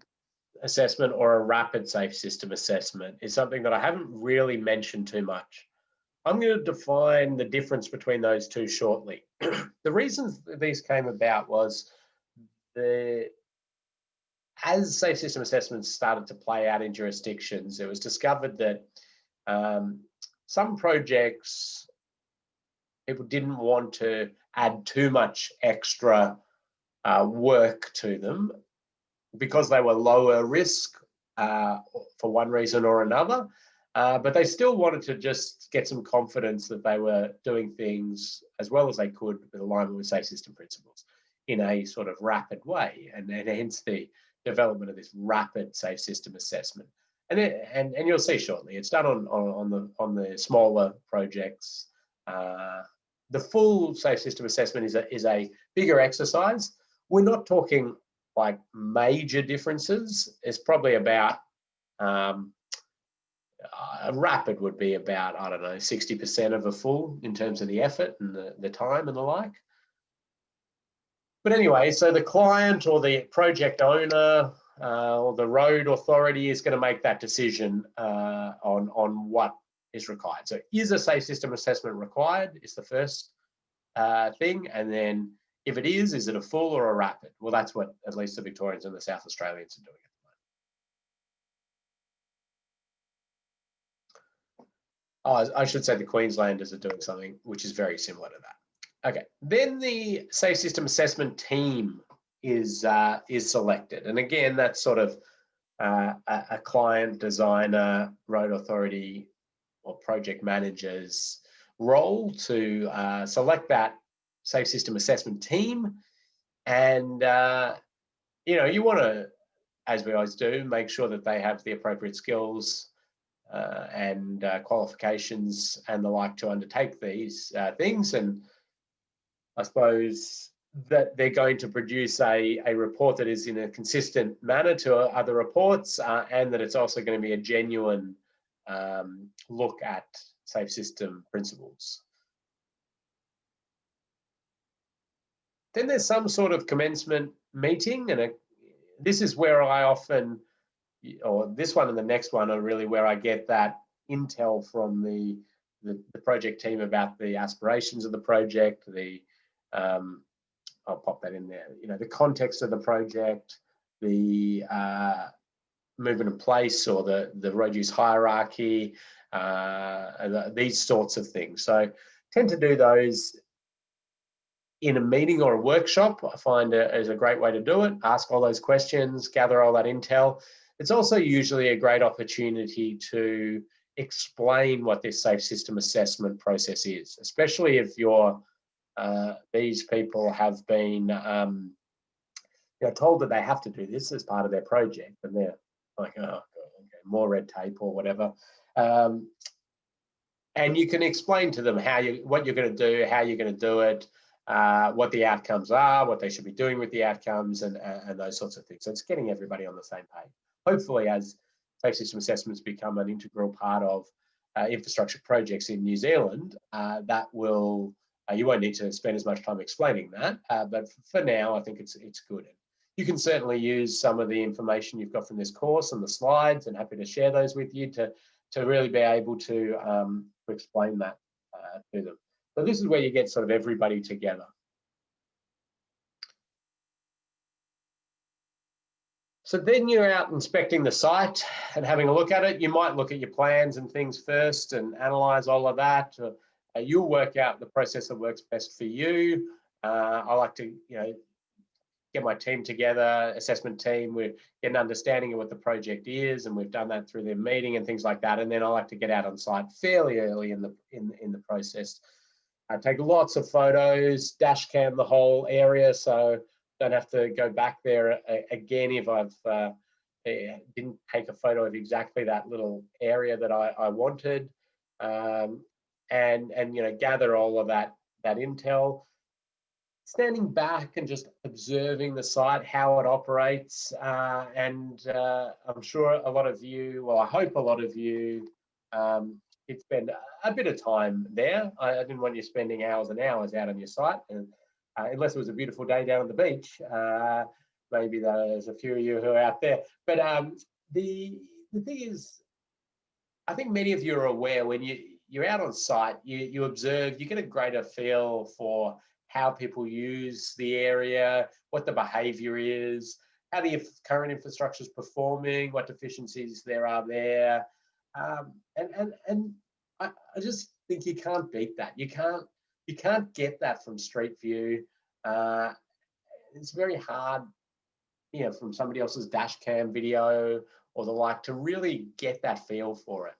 assessment or a rapid safe system assessment is something that I haven't really mentioned too much. I'm going to define the difference between those two shortly. The reasons these came about was as safe system assessments started to play out in jurisdictions, it was discovered that some projects, people didn't want to add too much extra work to them because they were lower risk for one reason or another, but they still wanted to just get some confidence that they were doing things as well as they could with alignment with safe system principles in a sort of rapid way, and hence the development of this rapid safe system assessment. And you'll see shortly, it's done on the smaller projects. The full safe system assessment is a bigger exercise. We're not talking like major differences. It's probably about a rapid would be about, I don't know, 60% of a full in terms of the effort and the time and the like. But anyway, so the client or the project owner or the road authority is going to make that decision on what is required. So is a safe system assessment required is the first thing, and then if it is it a full or a rapid? Well, that's what at least the Victorians and the South Australians are doing at the moment. I should say the Queenslanders are doing something which is very similar to that. Okay, then the safe system assessment team is selected, and again that's sort of a client, designer, road authority, or project manager's role to select that safe system assessment team. And you know, you want to, as we always do, make sure that they have the appropriate skills and qualifications and the like to undertake these things. And I suppose that they're going to produce a report that is in a consistent manner to other reports, and that it's also going to be a genuine look at safe system principles. Then there's some sort of commencement meeting, and this is where I often, or this one and the next one are really where I get that intel from the project team about the aspirations of the project, I'll pop that in there, you know, the context of the project, the movement of place or the road use hierarchy, these sorts of things. So I tend to do those in a meeting or a workshop. I find is a great way to do it. Ask all those questions, gather all that intel. It's also usually a great opportunity to explain what this safe system assessment process is, especially if you're these people have been told that they have to do this as part of their project, and they're like, oh, okay, more red tape or whatever. And you can explain to them what you're going to do, how you're going to do it, what the outcomes are, what they should be doing with the outcomes, and those sorts of things. So it's getting everybody on the same page. Hopefully, as safe system assessments become an integral part of infrastructure projects in New Zealand, that will you won't need to spend as much time explaining that, but for now, I think it's good. You can certainly use some of the information you've got from this course and the slides, and happy to share those with you to really be able to explain that to them. So this is where you get sort of everybody together. So then you're out inspecting the site and having a look at it. You might look at your plans and things first and analyze all of that. You'll work out the process that works best for you. I like to, get my team together, assessment team. We get an understanding of what the project is, and we've done that through their meeting and things like that. And then I like to get out on site fairly early in the process. I take lots of photos, dash cam the whole area, so don't have to go back there again if I've didn't take a photo of exactly that little area that I wanted. And gather all of that intel, standing back and just observing the site, how it operates, and I'm sure a lot of you, well, I hope a lot of you did spend a bit of time there. I didn't want you spending hours and hours out on your site, and unless it was a beautiful day down on the beach. Maybe there's a few of you who are out there, but the thing is, I think many of you are aware when you're out on site, you observe, you get a greater feel for how people use the area, what the behavior is. how the current infrastructure is performing, what deficiencies there are there, and I just think you can't beat that. You can't get that from Street View. It's very hard, you know, from somebody else's dash cam video or the like to really get that feel for it.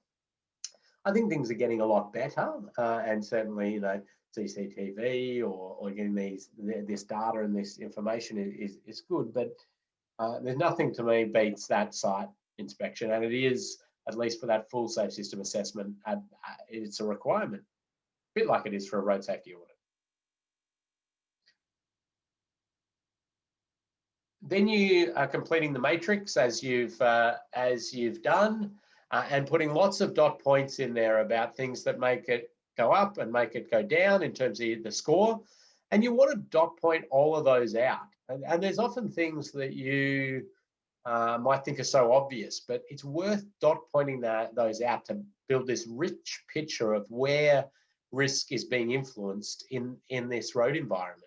I think things are getting a lot better, and certainly, you know, CCTV or getting this data and this information is good, but there's nothing to me beats that site inspection, and it is, at least for that full safe system assessment, it's a requirement, a bit like it is for a road safety audit. Then you are completing the matrix as you've done, and putting lots of dot points in there about things that make it go up and make it go down in terms of the score. And you want to dot point all of those out. And there's often things that you might think are so obvious, but it's worth dot pointing those out to build this rich picture of where risk is being influenced in this road environment.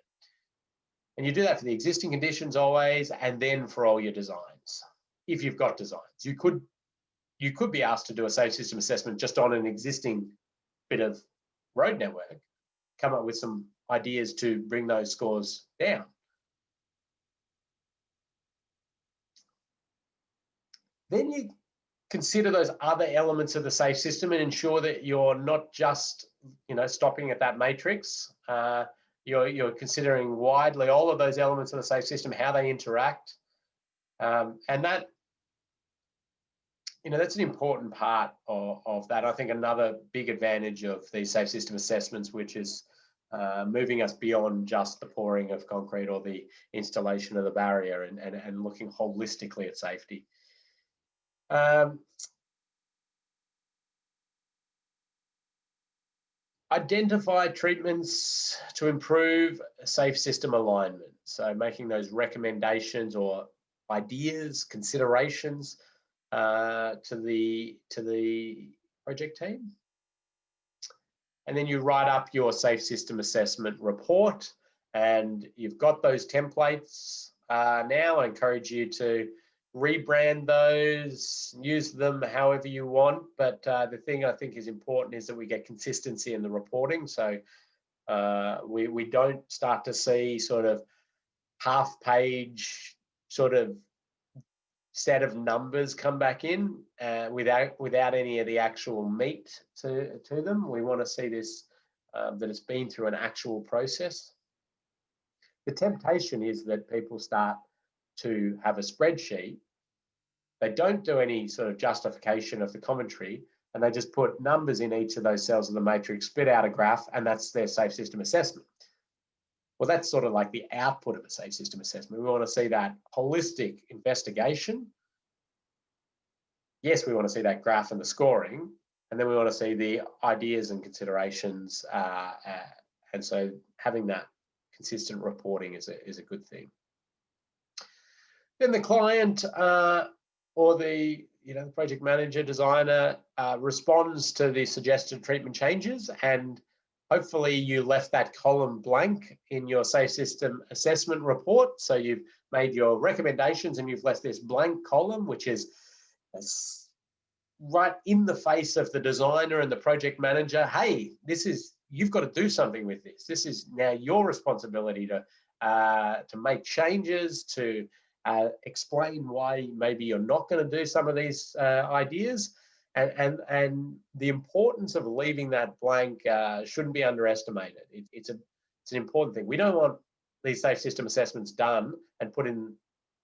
And you do that for the existing conditions always, and then for all your designs. If you've got designs, you could be asked to do a safe system assessment just on an existing bit of road network, come up with some ideas to bring those scores down. Then you consider those other elements of the safe system and ensure that you're not just, you know, stopping at that matrix. You're considering widely all of those elements of the safe system, how they interact, and that, you know, that's an important part of that. I think another big advantage of these safe system assessments, which is moving us beyond just the pouring of concrete or the installation of the barrier, and looking holistically at safety. Identify treatments to improve safe system alignment. So making those recommendations or ideas, considerations to the project team. And then you write up your safe system assessment report, and you've got those templates now. I encourage you to rebrand those, use them however you want, but the thing I think is important is that we get consistency in the reporting, so we don't start to see sort of half-page sort of set of numbers come back in without any of the actual meat to them. We want to see this, that it's been through an actual process. The temptation is that people start to have a spreadsheet. They don't do any sort of justification of the commentary, and they just put numbers in each of those cells of the matrix, spit out a graph, and that's their safe system assessment. Well, that's sort of like the output of a safe system assessment. We want to see that holistic investigation. Yes, we want to see that graph and the scoring, and then we want to see the ideas and considerations. And so having that consistent reporting is a good thing. Then the client or the project manager, designer responds to the suggested treatment changes, and hopefully you left that column blank in your safe system assessment report. So you've made your recommendations and you've left this blank column, which is right in the face of the designer and the project manager. Hey, you've got to do something with this. This is now your responsibility to make changes, to explain why maybe you're not going to do some of these ideas. And the importance of leaving that blank shouldn't be underestimated. It's an important thing. We don't want these safe system assessments done and put in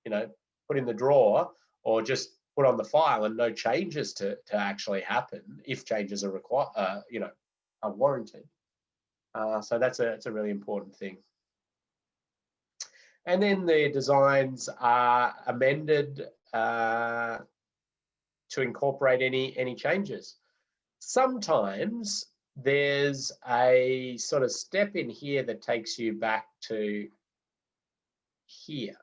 the drawer, or just put on the file and no changes to actually happen if changes are required, are warranted. So that's a really important thing. And then the designs are amended to incorporate any changes. Sometimes there's a sort of step in here that takes you back to here,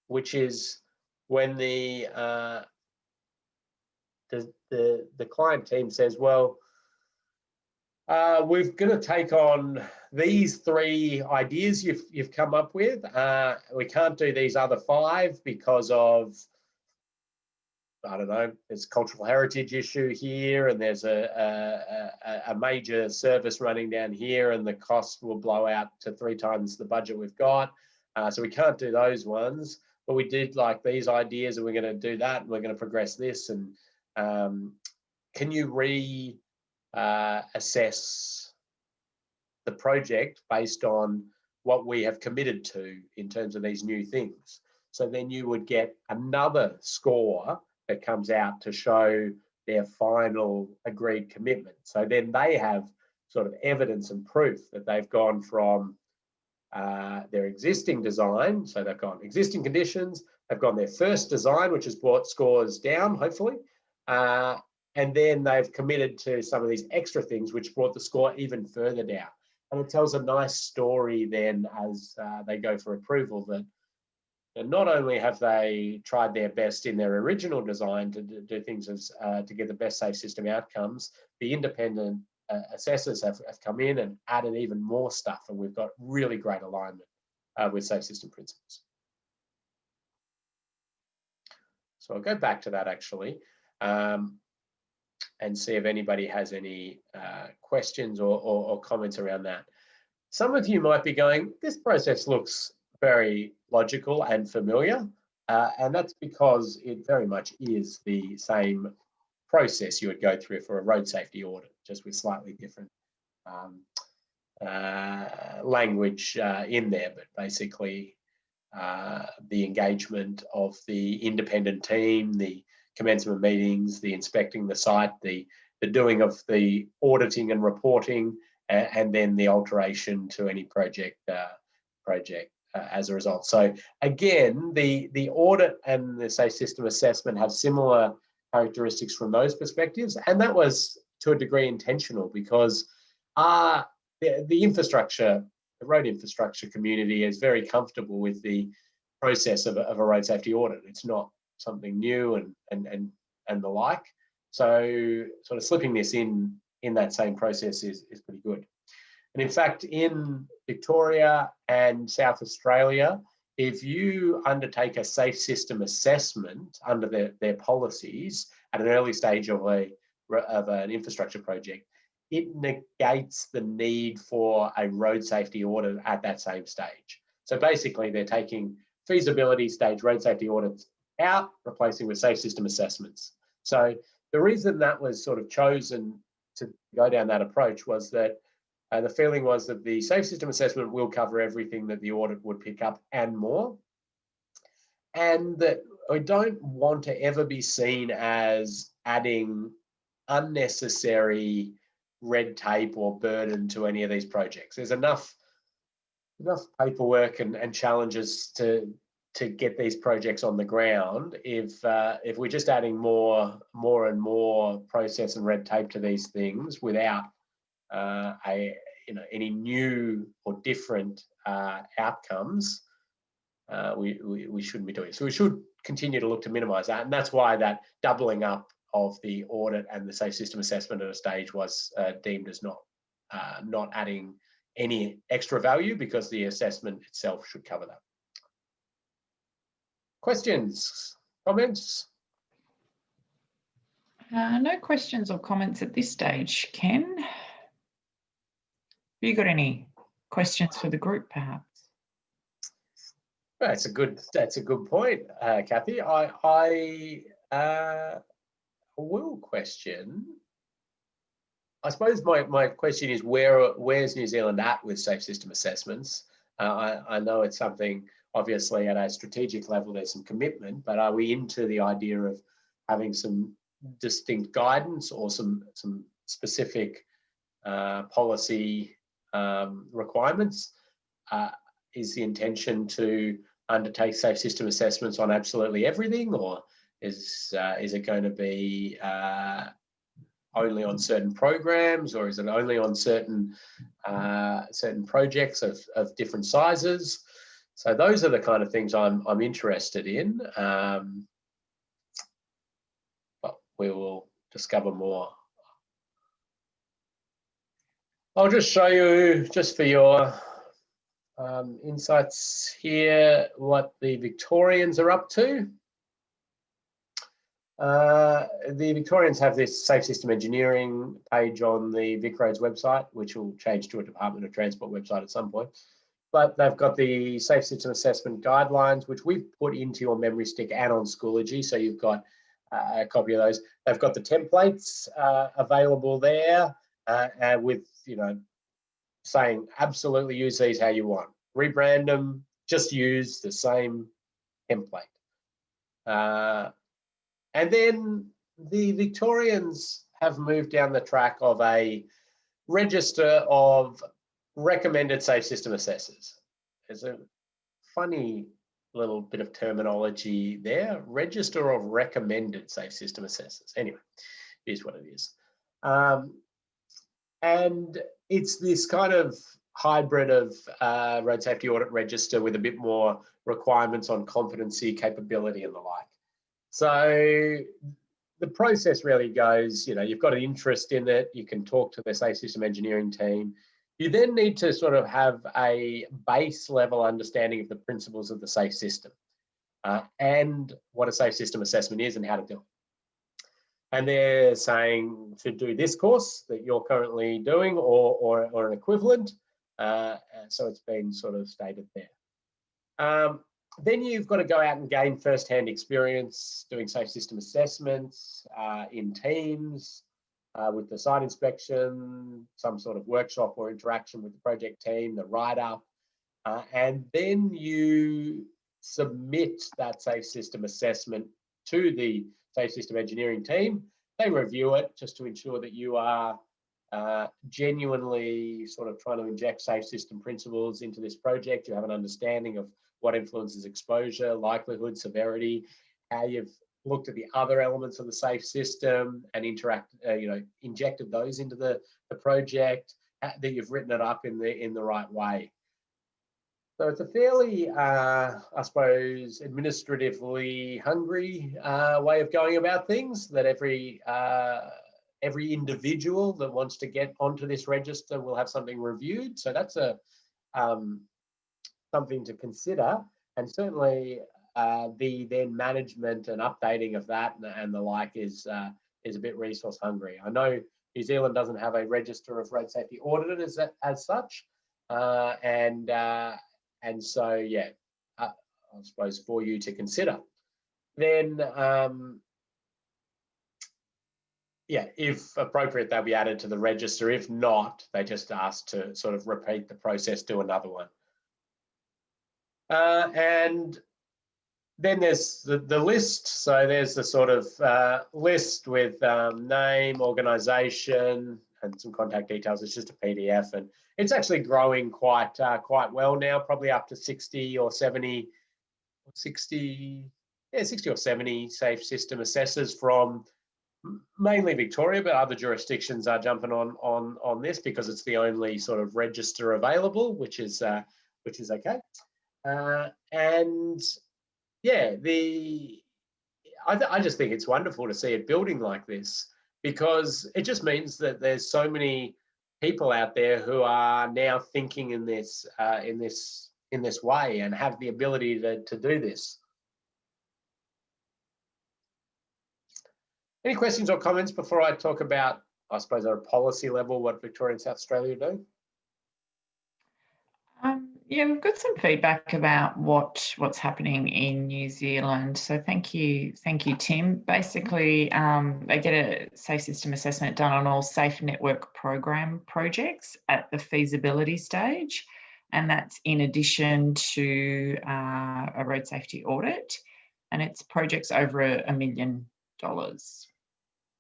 which is when the client team says, well, We're going to take on these 3 ideas you've come up with. We can't do these other 5 because of, I don't know, there's a cultural heritage issue here, and there's a major service running down here, and the cost will blow out to 3 times the budget we've got. So we can't do those ones, but we did like these ideas, and we're going to do that, and we're going to progress this. And can you assess the project based on what we have committed to in terms of these new things? So then you would get another score that comes out to show their final agreed commitment. So then they have sort of evidence and proof that they've gone from their existing design, so they've gone existing conditions, they've gone their first design, which has brought scores down, hopefully, and then they've committed to some of these extra things, which brought the score even further down. And it tells a nice story then as they go for approval, that not only have they tried their best in their original design to do things as to get the best safe system outcomes, the independent assessors have come in and added even more stuff, and we've got really great alignment with safe system principles. So I'll go back to that actually and see if anybody has any questions or comments around that. Some of you might be going, this process looks very logical and familiar, and that's because it very much is the same process you would go through for a road safety audit, just with slightly different language in there, but basically the engagement of the independent team, the commencement meetings, the inspecting the site, the doing of the auditing and reporting, and then the alteration to any project as a result. So again, the audit and the safe system assessment have similar characteristics from those perspectives, and that was to a degree intentional, because the infrastructure, the road infrastructure community is very comfortable with the process of a road safety audit. It's not something new and the like. So sort of slipping this in that same process is pretty good. And in fact, in Victoria and South Australia, if you undertake a safe system assessment under their policies at an early stage of an infrastructure project, it negates the need for a road safety audit at that same stage. So basically, they're taking feasibility stage road safety audits out, replacing with safe system assessments. So the reason that was sort of chosen to go down that approach was that the feeling was that the safe system assessment will cover everything that the audit would pick up and more, and that I don't want to ever be seen as adding unnecessary red tape or burden to any of these projects. There's enough paperwork and challenges to get these projects on the ground. If we're just adding more and more process and red tape to these things without any new or different outcomes, we shouldn't be doing it. So we should continue to look to minimise that, and that's why that doubling up of the audit and the safe system assessment at a stage was deemed as not adding any extra value, because the assessment itself should cover that. Questions, comments? No questions or comments at this stage, Ken. Have you got any questions for the group, perhaps? That's a good point, Kathy. I will question. I suppose my question is, where's New Zealand at with safe system assessments? I know it's something, obviously, at a strategic level, there's some commitment, but are we into the idea of having some distinct guidance or some specific policy requirements? Is the intention to undertake safe system assessments on absolutely everything, or is it going to be only on certain programs, or is it only on certain projects of different sizes? So those are the kind of things I'm interested in, but we will discover more. I'll just show you, just for your insights here, what the Victorians are up to. The Victorians have this Safe System Engineering page on the VicRoads website, which will change to a Department of Transport website at some point. But they've got the Safe System Assessment Guidelines, which we've put into your memory stick and on Schoology, so you've got a copy of those. They've got the templates available there, with, you know, saying absolutely use these how you want. Rebrand them, just use the same template. And then the Victorians have moved down the track of a register of recommended safe system assessors. There's a funny little bit of terminology there. Register of recommended safe system assessors. Anyway, it is what it is. And it's this kind of hybrid of road safety audit register with a bit more requirements on competency, capability, and the like. So the process really goes, you know, you've got an interest in it, you can talk to the Safe System Engineering team. You then need to sort of have a base level understanding of the principles of the safe system and what a safe system assessment is and how to do it. And they're saying to do this course that you're currently doing or an equivalent. So it's been sort of stated there. Then you've got to go out and gain first-hand experience doing safe system assessments in teams, with the site inspection, some sort of workshop or interaction with the project team, the write-up, and then you submit that safe system assessment to the Safe System Engineering team. They review it just to ensure that you are genuinely sort of trying to inject safe system principles into this project. You have an understanding of what influences exposure, likelihood, severity, how you've looked at the other elements of the safe system and injected those into the project, that you've written it up in the right way. So it's a fairly, I suppose, administratively hungry way of going about things, that every individual that wants to get onto this register will have something reviewed. So that's something to consider, and certainly the then management and updating of that and the like is a bit resource hungry. I know New Zealand doesn't have a register of road safety auditors as such, and so yeah, I suppose for you to consider. Then yeah, if appropriate, they'll be added to the register. If not, they just ask to sort of repeat the process, do another one. And then there's the list. So there's the sort of list with name, organisation, and some contact details. It's just a PDF, and it's actually growing quite well now. Probably up to 60 or 70 safe system assessors from mainly Victoria, but other jurisdictions are jumping on this because it's the only sort of register available, which is okay. And yeah, I just think it's wonderful to see it building like this, because it just means that there's so many people out there who are now thinking in this way and have the ability to do this. Any questions or comments before I talk about, I suppose, at a policy level, what Victoria and South Australia do? Yeah, we've got some feedback about what's happening in New Zealand. So thank you, Tim. Basically, they get a safe system assessment done on all safe network program projects at the feasibility stage, and that's in addition to a road safety audit, and it's projects over $1 million.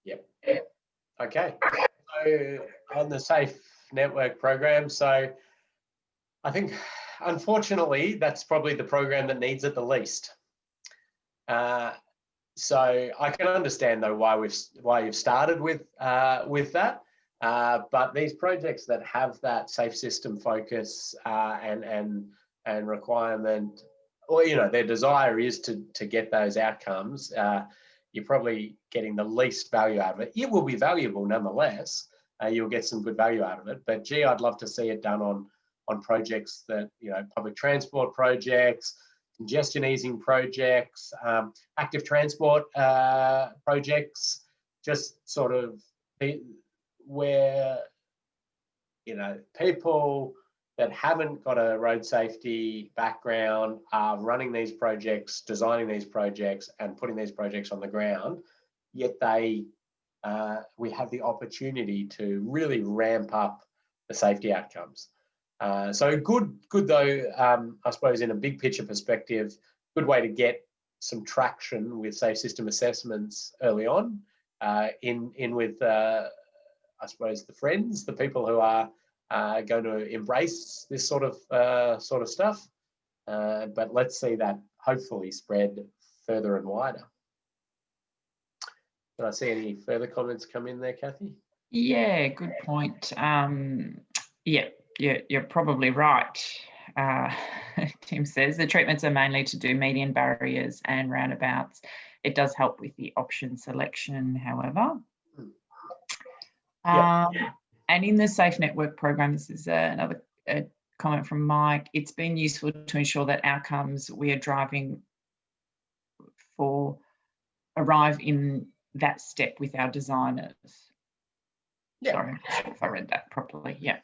Yep. Okay. So on the safe network program, so I think, unfortunately, that's probably the program that needs it the least. So I can understand though why you've started with that, but these projects that have that safe system focus and requirement, or their desire is to get those outcomes, you're probably getting the least value out of it. It will be valuable nonetheless, you'll get some good value out of it. But gee, I'd love to see it done on projects that, public transport projects, congestion easing projects, active transport projects, just sort of where, people that haven't got a road safety background are running these projects, designing these projects, and putting these projects on the ground, yet we have the opportunity to really ramp up the safety outcomes. So good though, I suppose in a big picture perspective, good way to get some traction with safe system assessments early on, in with, I suppose, the friends, the people who are going to embrace this sort of stuff. But let's see that hopefully spread further and wider. Did I see any further comments come in there, Kathy? Yeah, good point. Yeah, you're probably right. Tim says the treatments are mainly to do median barriers and roundabouts. It does help with the option selection, however. And in the Safe Network program, this is another comment from Mike, it's been useful to ensure that outcomes we are driving for arrive in that step with our designers. Yeah. Sorry, I'm not sure if I read that properly. Yeah.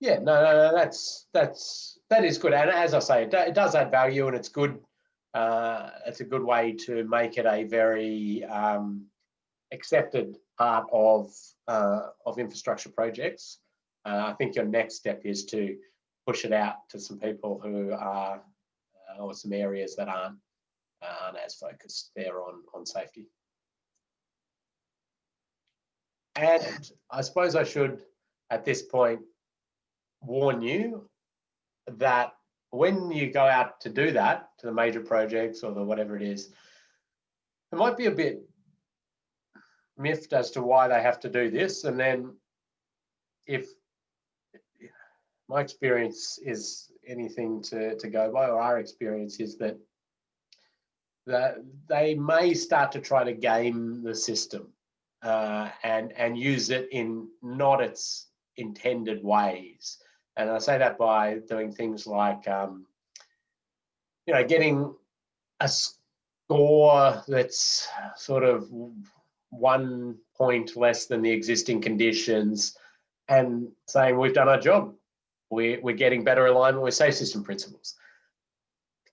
Yeah, no, that is good. And as I say, it does add value, and it's good. It's a good way to make it a very accepted part of infrastructure projects. I think your next step is to push it out to some people who are, or some areas that aren't as focused there on safety. And I suppose I should, at this point, warn you that when you go out to do that, to the major projects or the whatever it is, it might be a bit miffed as to why they have to do this. And then if my experience is anything to go by, or our experience is that they may start to try to game the system and use it in not its intended ways. And I say that by doing things like, getting a score that's sort of 1 point less than the existing conditions, and saying we've done our job. We're getting better alignment with safe system principles.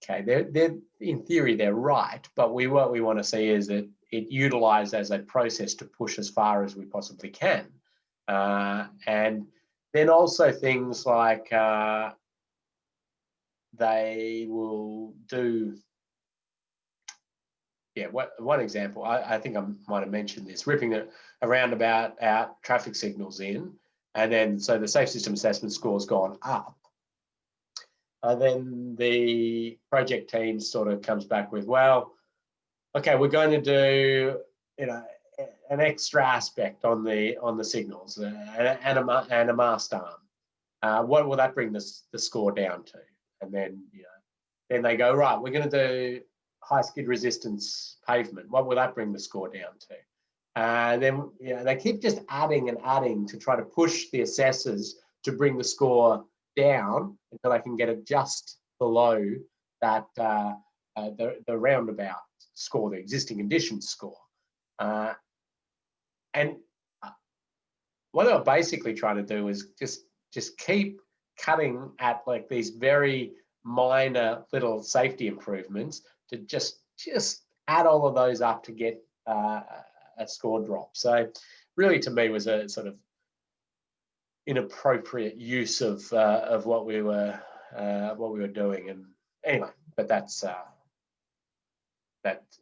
Okay, they're in theory they're right, but what we want to see is that it utilised as a process to push as far as we possibly can, and then also things like they will do. Yeah, one example, I think I might have mentioned this, ripping a roundabout out, traffic signals in, and then so the safe system assessment score's gone up. And then the project team sort of comes back with, well, okay, we're going to do, an extra aspect on the signals and a mast arm. What will that bring the score down to? And then then they go, right, we're going to do high skid resistance pavement. What will that bring the score down to? And then they keep just adding and adding to try to push the assessors to bring the score down until they can get it just below that the roundabout score, the existing conditions score. And what they were basically trying to do is just keep cutting at like these very minor little safety improvements to just add all of those up to get a score drop. So really, to me, was a sort of inappropriate use of what we were doing. And anyway, but that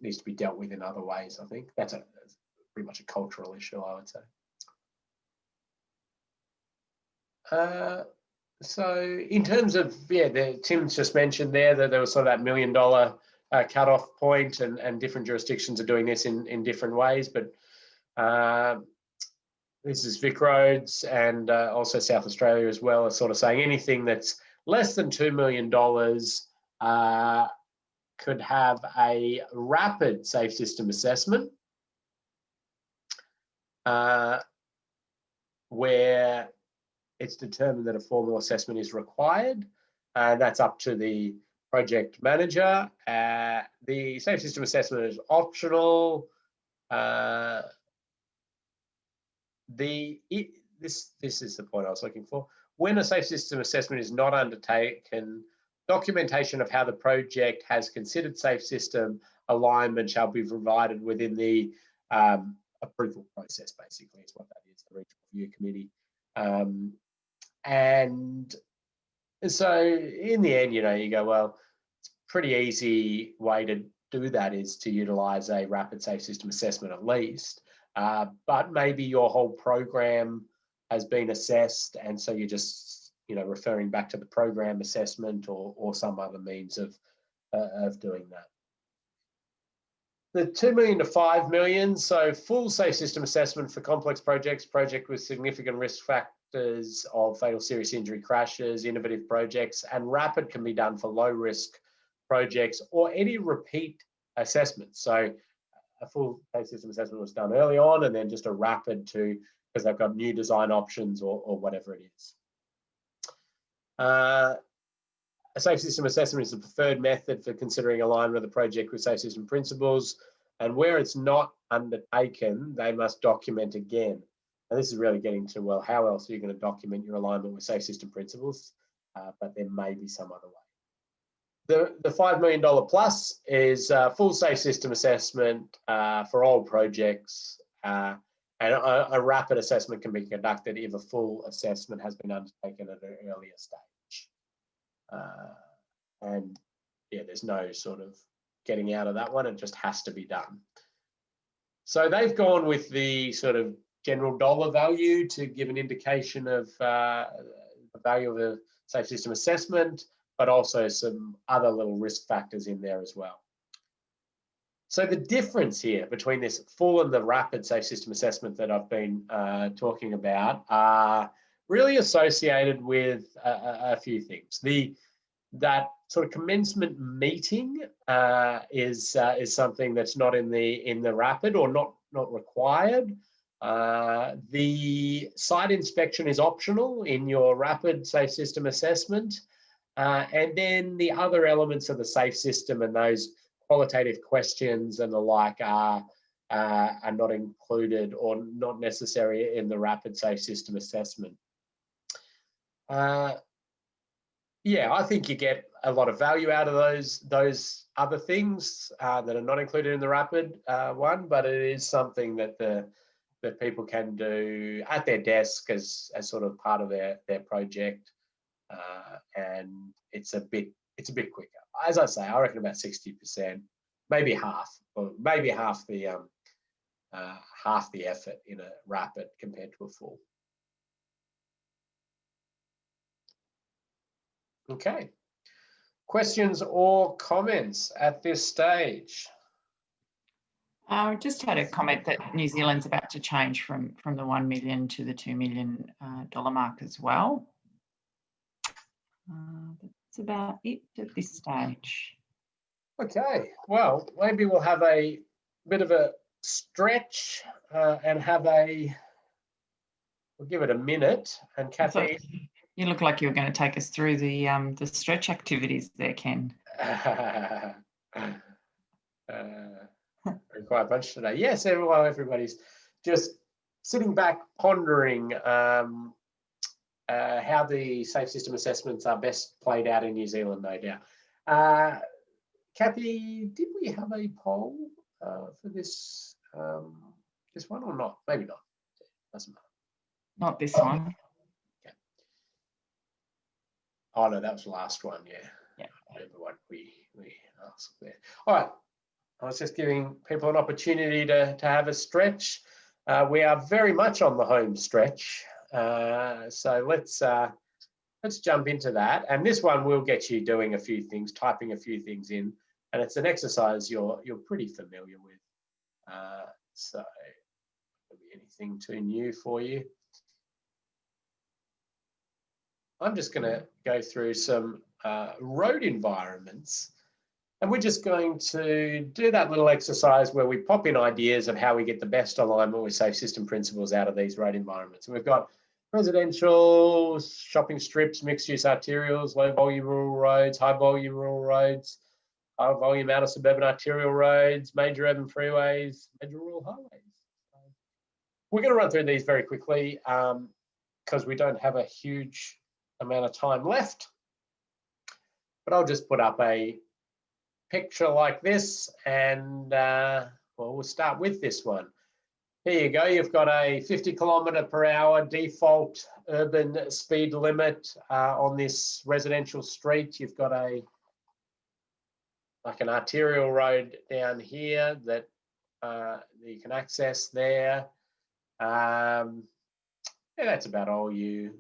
needs to be dealt with in other ways. I think that's pretty much a cultural issue, I would say. So in terms of, Tim's just mentioned there that there was sort of that $1 million cutoff point, and different jurisdictions are doing this in different ways, but this is Vic Roads and also South Australia as well, are sort of saying anything that's less than $2 million could have a rapid safe system assessment. where it's determined that a formal assessment is required, and that's up to the project manager. The safe system assessment is optional. This is the point I was looking for. When a safe system assessment is not undertaken, documentation of how the project has considered safe system alignment shall be provided within the approval process, basically, is what that is, the regional review committee. And so in the end, you go, well, it's a pretty easy way to do that is to utilize a rapid safe system assessment at least. But maybe your whole program has been assessed, and so you're just referring back to the program assessment or some other means of doing that. The 2 million to 5 million, so full safe system assessment for complex project with significant risk factors of fatal serious injury crashes, innovative projects, and rapid can be done for low risk projects or any repeat assessment. So a full safe system assessment was done early on, and then just a rapid because they've got new design options or whatever it is. A safe system assessment is the preferred method for considering alignment of the project with safe system principles, and where it's not undertaken, they must document again. And this is really getting to, well, how else are you going to document your alignment with safe system principles? But there may be some other way. The $5 million plus is full safe system assessment for all projects, and a rapid assessment can be conducted if a full assessment has been undertaken at an earlier stage. And yeah, there's no sort of getting out of that one, it just has to be done. So they've gone with the sort of general dollar value to give an indication of the value of a safe system assessment, but also some other little risk factors in there as well. So the difference here between this full and the rapid safe system assessment that I've been talking about are really associated with a few things. That sort of commencement meeting is something that's not in the rapid or not required. The site inspection is optional in your rapid safe system assessment, and then the other elements of the safe system and those qualitative questions and the like are not included or not necessary in the rapid safe system assessment. Yeah, I think you get a lot of value out of those other things that are not included in the rapid one, but it is something that that people can do at their desk as sort of part of their project, and it's a bit quicker. As I say, I reckon about 60%, maybe half, or maybe half the effort in a rapid compared to a full. Okay. Questions or comments at this stage? I just had a comment that New Zealand's about to change from the 1 million to the $2 million mark as well. That's about it at this stage. Okay, well, maybe we'll have a bit of a stretch and we'll give it a minute. And Kathy, you look like you were going to take us through the stretch activities there, Ken. Quite a bunch today. Yes, everybody's just sitting back, pondering how the safe system assessments are best played out in New Zealand, no doubt. Kathy, did we have a poll for this one or not? Maybe not. Doesn't matter. Not this one. Okay. Oh no, that was the last one. Yeah. Yeah. I remember what we asked there. All right. I was just giving people an opportunity to have a stretch. We are very much on the home stretch, so let's jump into that. And this one will get you doing a few things, typing a few things in, and it's an exercise you're pretty familiar with. So there'll be anything too new for you. I'm just going to go through some road environments And we're just going to do that little exercise where we pop in ideas of how we get the best alignment with safe system principles out of these road environments. And we've got residential, shopping strips, mixed-use arterials, low-volume rural roads, high-volume rural roads, high-volume outer suburban arterial roads, major urban freeways, major rural highways. We're going to run through these very quickly because we don't have a huge amount of time left. But I'll just put up a picture like this, and well, we'll start with this one. Here you go. You've got a 50 km/h default urban speed limit on this residential street. You've got like an arterial road down here that you can access there. Yeah, that's about all you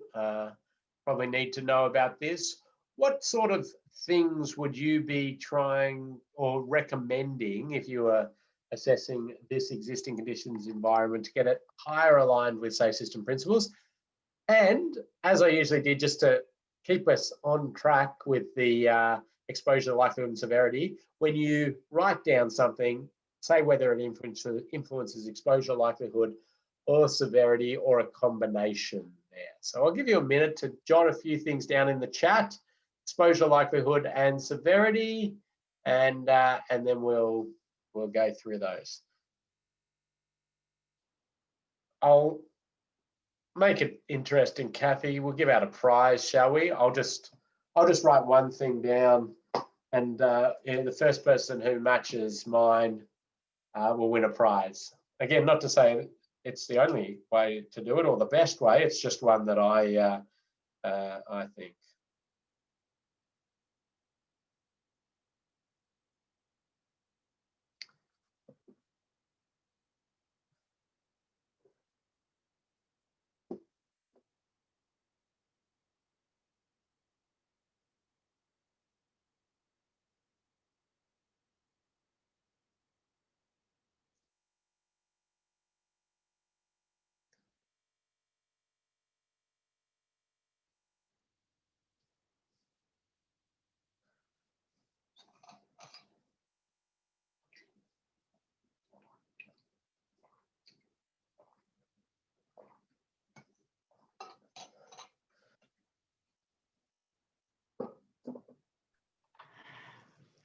probably need to know about this. What sort of things would you be trying or recommending if you were assessing this existing conditions environment to get it higher aligned with safe system principles? And as I usually did, just to keep us on track with the exposure, likelihood and severity, when you write down something, say whether it influences exposure, likelihood or severity, or a combination there. So I'll give you a minute to jot a few things down in the chat, exposure, likelihood and severity, and then we'll go through those. I'll make it interesting, Kathy. We'll give out a prize, shall we? I'll just write one thing down, and yeah, the first person who matches mine will win a prize. Again, not to say it's the only way to do it or the best way. It's just one that I think.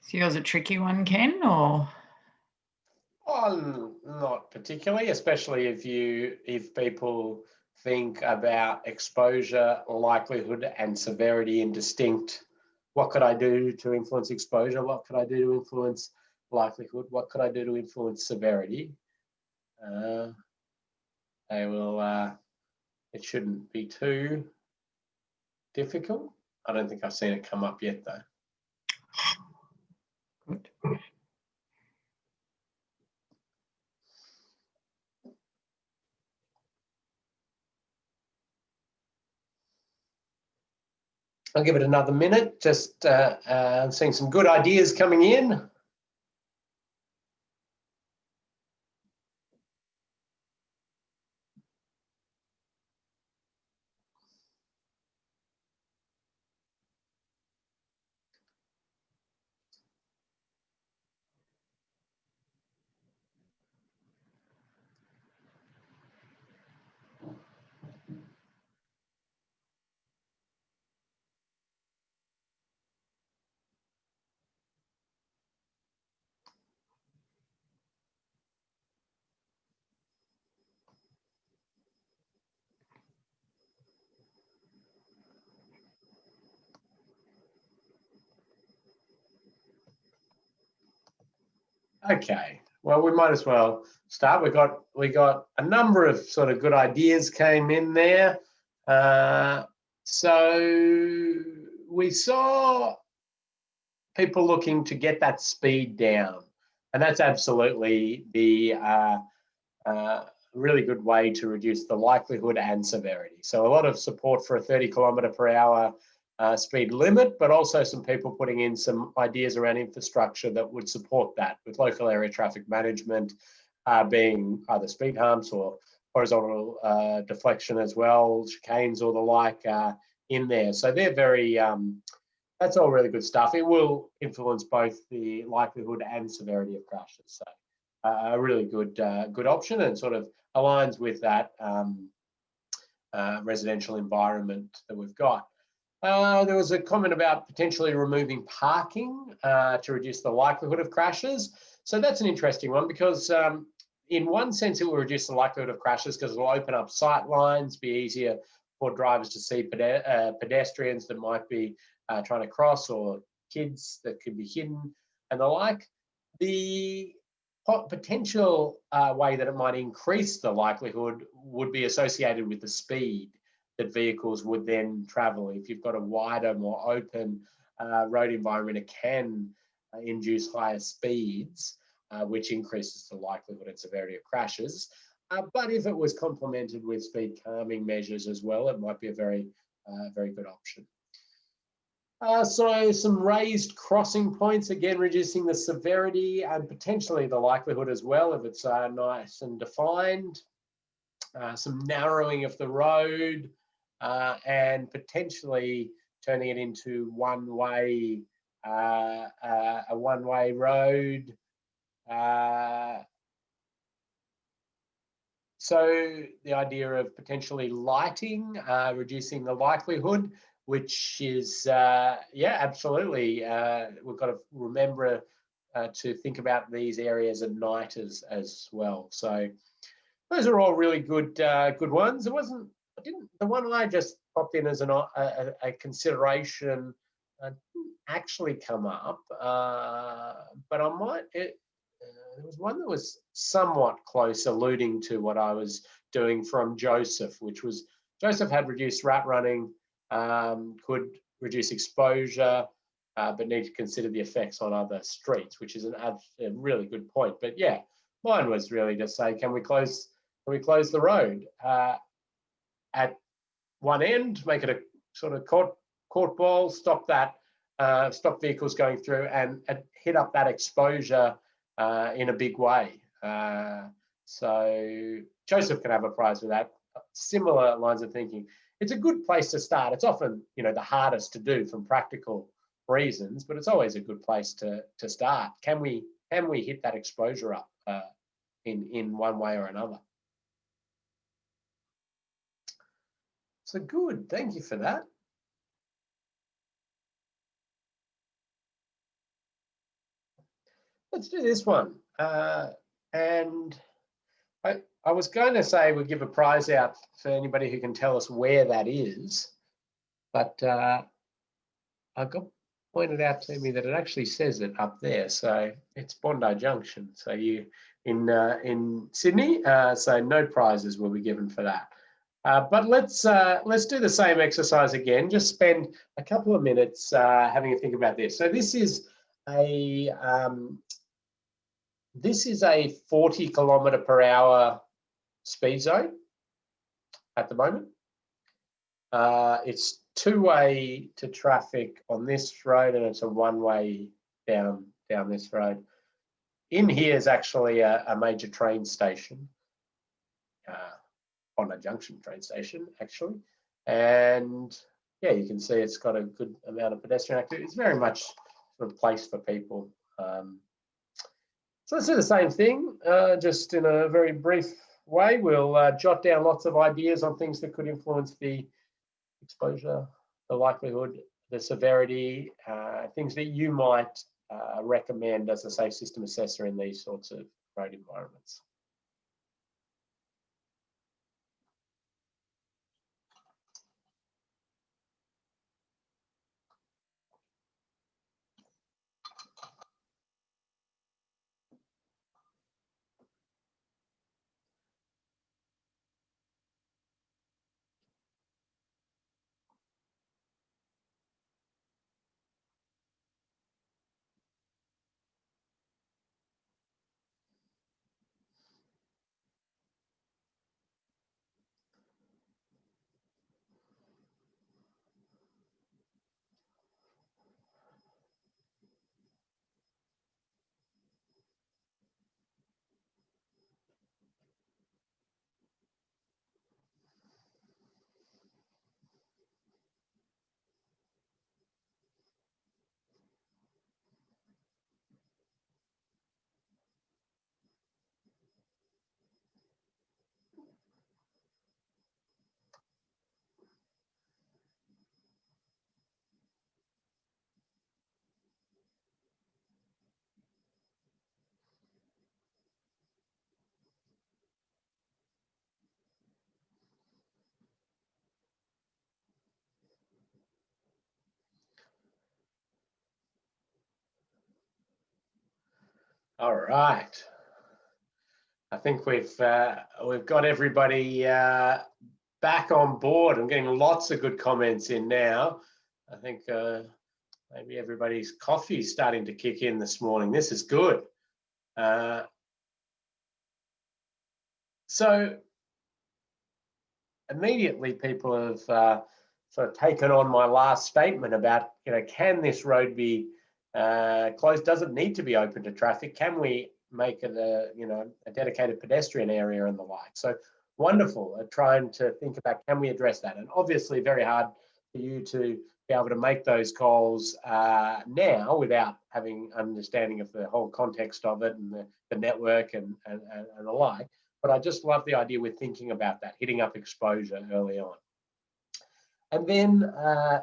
So yours a tricky one, Ken, or? Oh, not particularly, especially if people think about exposure, likelihood and severity in distinct. What could I do to influence exposure? What could I do to influence likelihood? What could I do to influence severity? They will. It shouldn't be too difficult. I don't think I've seen it come up yet, though. Good. I'll give it another minute. Just seeing some good ideas coming in. Okay, well, we might as well start. We got a number of sort of good ideas came in there. So we saw people looking to get that speed down, and that's absolutely the really good way to reduce the likelihood and severity. So a lot of support for a 30 km/h speed limit, but also some people putting in some ideas around infrastructure that would support that, with local area traffic management being either speed humps or horizontal deflection as well, chicanes or the like in there. So they're very that's all really good stuff. It will influence both the likelihood and severity of crashes. So a really good good option, and sort of aligns with that residential environment that we've got. There was a comment about potentially removing parking to reduce the likelihood of crashes. So that's an interesting one, because in one sense it will reduce the likelihood of crashes because it will open up sight lines, be easier for drivers to see pedestrians that might be trying to cross, or kids that could be hidden and the like. The potential way that it might increase the likelihood would be associated with the speed that vehicles would then travel. If you've got a wider, more open road environment, it can induce higher speeds, which increases the likelihood and severity of crashes. But if it was complemented with speed calming measures as well, it might be a very, very good option. So some raised crossing points, again, reducing the severity and potentially the likelihood as well, if it's nice and defined. Some narrowing of the road, and potentially turning it into one-way, a one-way road. So the idea of potentially lighting, reducing the likelihood, which is, yeah, absolutely. We've got to remember to think about these areas at night as well. So those are all really good good ones. The one I just popped in as a consideration didn't actually come up, but I might. There was one that was somewhat close, alluding to what I was doing from Joseph, which was Joseph had reduced rat running, could reduce exposure, but need to consider the effects on other streets, which is a really good point. But yeah, mine was really to say, can we close the road at one end, make it a sort of court ball, stop vehicles going through, and hit up that exposure in a big way. So Joseph can have a prize for that. Similar lines of thinking. It's a good place to start. It's often, the hardest to do from practical reasons, but it's always a good place to start. Can we hit that exposure up in one way or another? So good, thank you for that. Let's do this one. And I was going to say we'll give a prize out for anybody who can tell us where that is, but I got pointed out to me that it actually says it up there. So it's Bondi Junction. So you in Sydney. So no prizes will be given for that. But let's do the same exercise again. Just spend a couple of minutes having a think about this. So this is a 40 km/h speed zone at the moment. It's two-way to traffic on this road, and it's a one-way down this road. In here is actually a major train station, on a junction train station actually, and yeah, you can see it's got a good amount of pedestrian activity. It's very much sort of place for people. So let's do the same thing, just in a very brief way. We'll jot down lots of ideas on things that could influence the exposure, the likelihood, the severity, things that you might recommend as a safe system assessor in these sorts of road environments. All right. I think we've got everybody back on board. I'm getting lots of good comments in now. I think maybe everybody's coffee is starting to kick in this morning. This is good. So immediately people have sort of taken on my last statement about, can this road be closed? Does it need to be open to traffic? Can we make it a dedicated pedestrian area and the like? So wonderful at trying to think about, can we address that? And obviously very hard for you to be able to make those calls now without having understanding of the whole context of it and the network and the like. But I just love the idea we're thinking about that, hitting up exposure early on. And then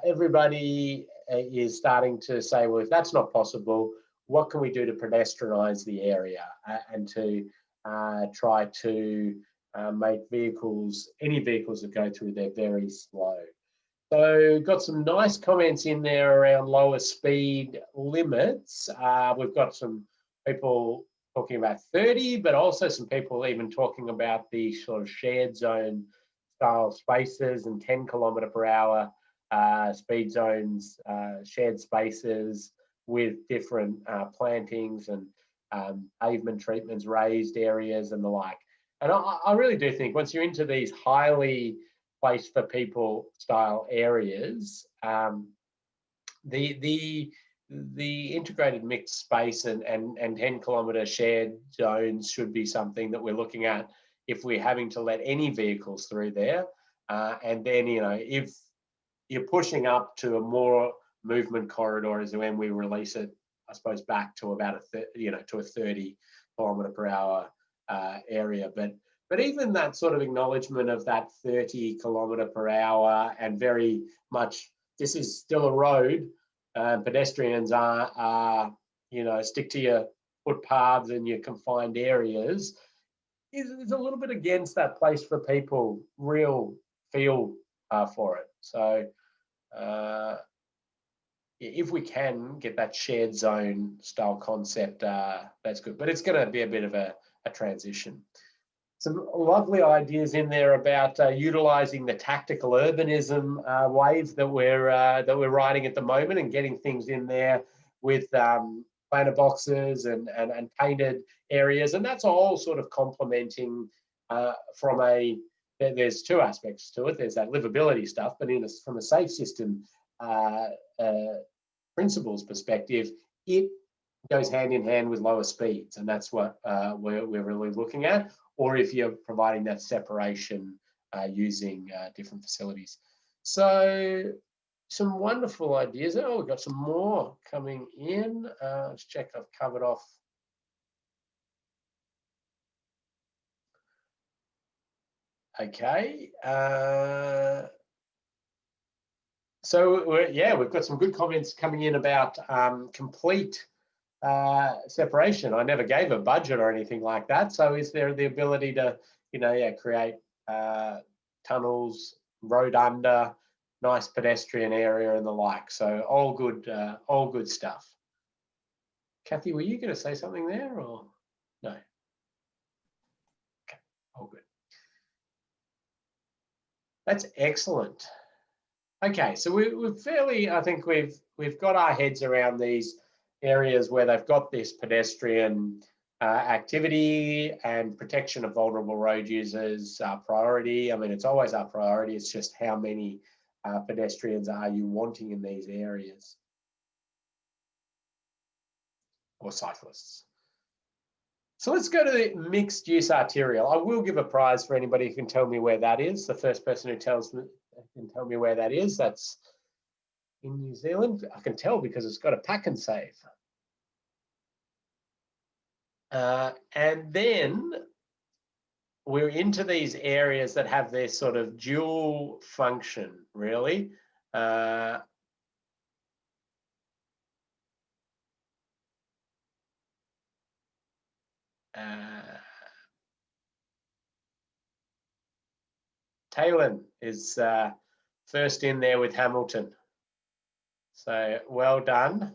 everybody is starting to say, well, if that's not possible, what can we do to pedestrianize the area and to try to make any vehicles that go through there very slow. So got some nice comments in there around lower speed limits. We've got some people talking about 30, but also some people even talking about the sort of shared zone style spaces and 10 km/h speed zones, shared spaces with different plantings and pavement treatments, raised areas and the like. And I really do think once you're into these highly place for people style areas, the integrated mixed space and 10 km shared zones should be something that we're looking at if we're having to let any vehicles through there. And then, if you're pushing up to a more movement corridor is when we release it, I suppose, back to about to a 30 km/h area. But even that sort of acknowledgement of that 30 km/h and very much, this is still a road. Pedestrians are stick to your footpaths and your confined areas is a little bit against that place for people, real feel for it. So if we can get that shared zone style concept, that's good. But it's going to be a bit of a transition. Some lovely ideas in there about utilising the tactical urbanism wave that we're riding at the moment, and getting things in there with planter boxes and painted areas, and that's all sort of complementing from there's two aspects to it. There's that livability stuff, but from a safe system principles perspective, it goes hand in hand with lower speeds, and that's what we're really looking at. Or if you're providing that separation using different facilities. So some wonderful ideas. Oh, we've got some more coming in. Let's check I've covered off. Okay. So we've got some good comments coming in about complete separation. I never gave a budget or anything like that. So is there the ability to, create tunnels, road under, nice pedestrian area and the like? So all good stuff. Kathy, were you going to say something there or no? Okay, all good. That's excellent. Okay, so we're fairly, I think we've got our heads around these areas where they've got this pedestrian activity and protection of vulnerable road users priority. I mean, it's always our priority. It's just how many pedestrians are you wanting in these areas, or cyclists. So let's go to the mixed use arterial. I will give a prize for anybody who can tell me where that is. The first person who can tell me where that is, that's in New Zealand. I can tell because it's got a pack and save. And then we're into these areas that have this sort of dual function, really. Talon is first in there with Hamilton. So well done.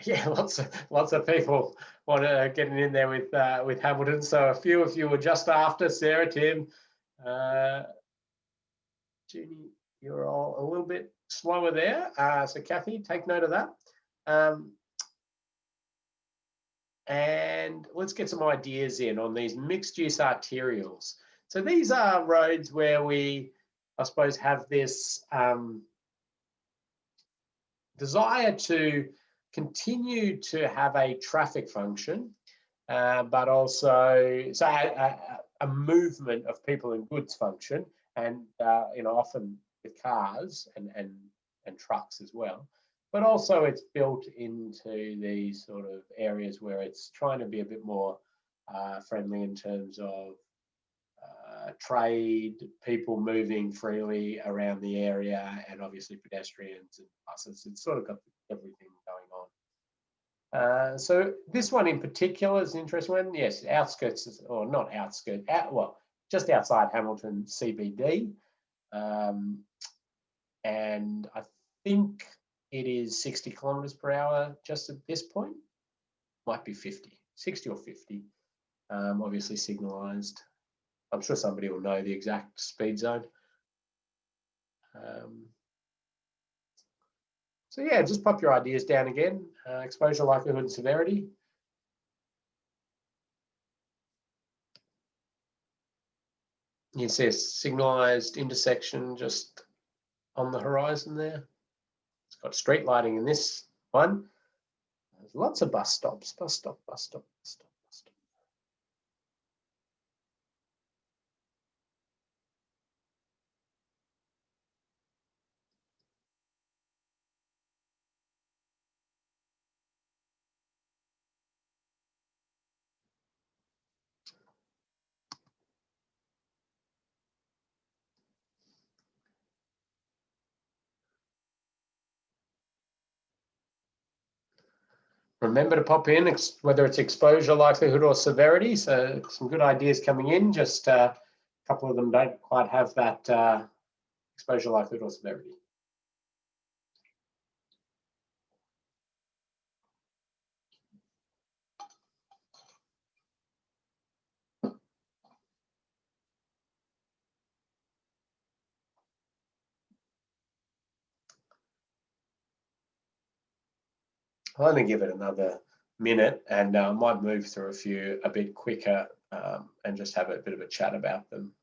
Yeah, lots of people want to get in there with Hamilton. So a few of you were just after Sarah, Tim, Judy. You're all a little bit slower there. So Kathy, take note of that. And let's get some ideas in on these mixed-use arterials. So these are roads where we, I suppose, have this desire to continue to have a traffic function, but also a movement of people and goods function, and often with cars and trucks as well. But also it's built into these sort of areas where it's trying to be a bit more friendly in terms of trade, people moving freely around the area, and obviously pedestrians and buses. It's sort of got everything going on. So this one in particular is an interesting one. Yes, outskirts, or not outskirts, well, just outside Hamilton CBD. And I think it is 60 kilometres per hour just at this point. Might be 50, 60 or 50, obviously signalised. I'm sure somebody will know the exact speed zone. So yeah, just pop your ideas down again. Exposure, likelihood, and severity. You see a signalised intersection just on the horizon there. It's got street lighting in this one. There's lots of bus stops, bus stop, bus stop, bus stop, bus stop. Remember to pop in whether it's exposure, likelihood, or severity. So some good ideas coming in. Just a couple of them don't quite have that exposure, likelihood, or severity. I'll only give it another minute, and I might move through a few a bit quicker and just have a bit of a chat about them.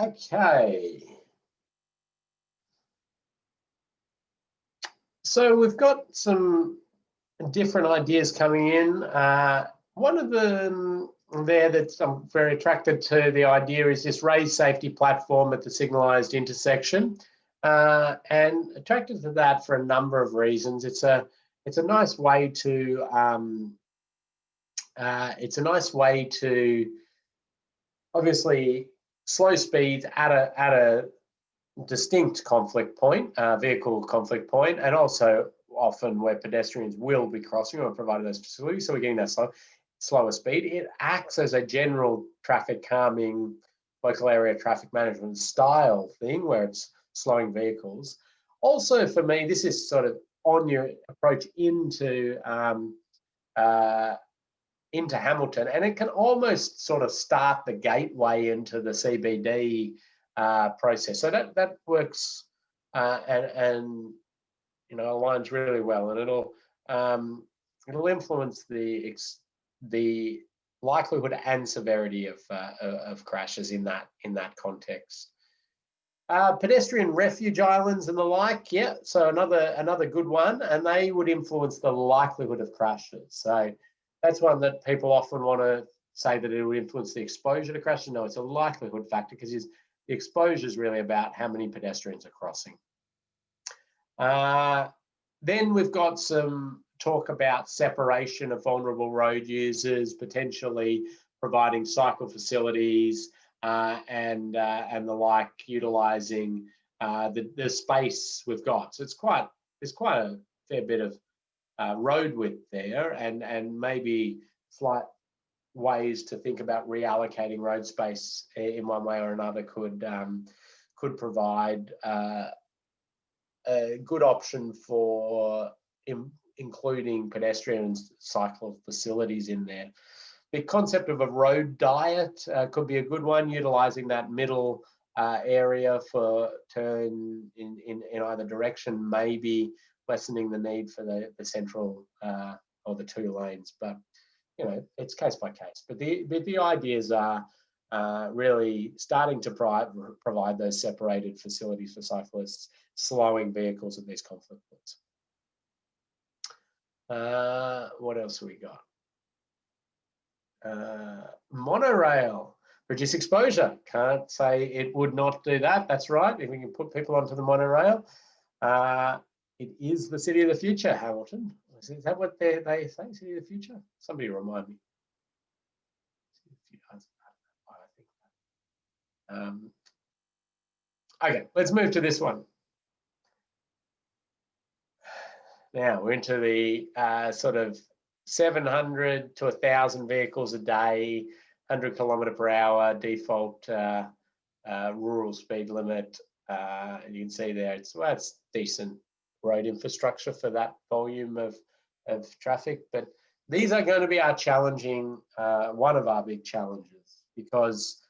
Okay. So we've got some different ideas coming in. One of them there that I'm very attracted to the idea is this raised safety platform at the signalised intersection, and attracted to that for a number of reasons. It's a nice way to obviously slow speeds at a distinct conflict point, vehicle conflict point, and also often where pedestrians will be crossing or provided those facilities. So we're getting that slower speed. It acts as a general traffic calming, local area traffic management style thing where it's slowing vehicles. Also for me, this is sort of on your approach into Hamilton, and it can almost sort of start the gateway into the CBD process. So that works and aligns really well, and it'll influence the likelihood and severity of crashes in that context. Pedestrian refuge islands and the like, yeah. So another good one, and they would influence the likelihood of crashes. So that's one that people often want to say that it would influence the exposure to crashes. No, it's a likelihood factor because the exposure is really about how many pedestrians are crossing. Then we've got some talk about separation of vulnerable road users, potentially providing cycle facilities, and the like, utilising the space we've got. So there's quite a fair bit of road width there, and maybe slight ways to think about reallocating road space in one way or another could provide a good option for including pedestrian and cycle facilities in there. The concept of a road diet could be a good one, utilising that middle area for turn in either direction, maybe lessening the need for the central or the 2 lanes. But you know, it's case by case. But the ideas are really starting to provide those separated facilities for cyclists, slowing vehicles at these conflict points. What else have we got? Monorail, reduce exposure. Can't say it would not do that. That's right. If we can put people onto the monorail, it is the city of the future, Hamilton. Is that what they say, city of the future? Somebody remind me. Okay, let's move to this one. Now we're into the sort of 700 to 1,000 vehicles a day, 100 km/h default rural speed limit. And you can see there, it's decent road infrastructure for that volume of traffic. But these are going to be our challenging, one of our big challenges, because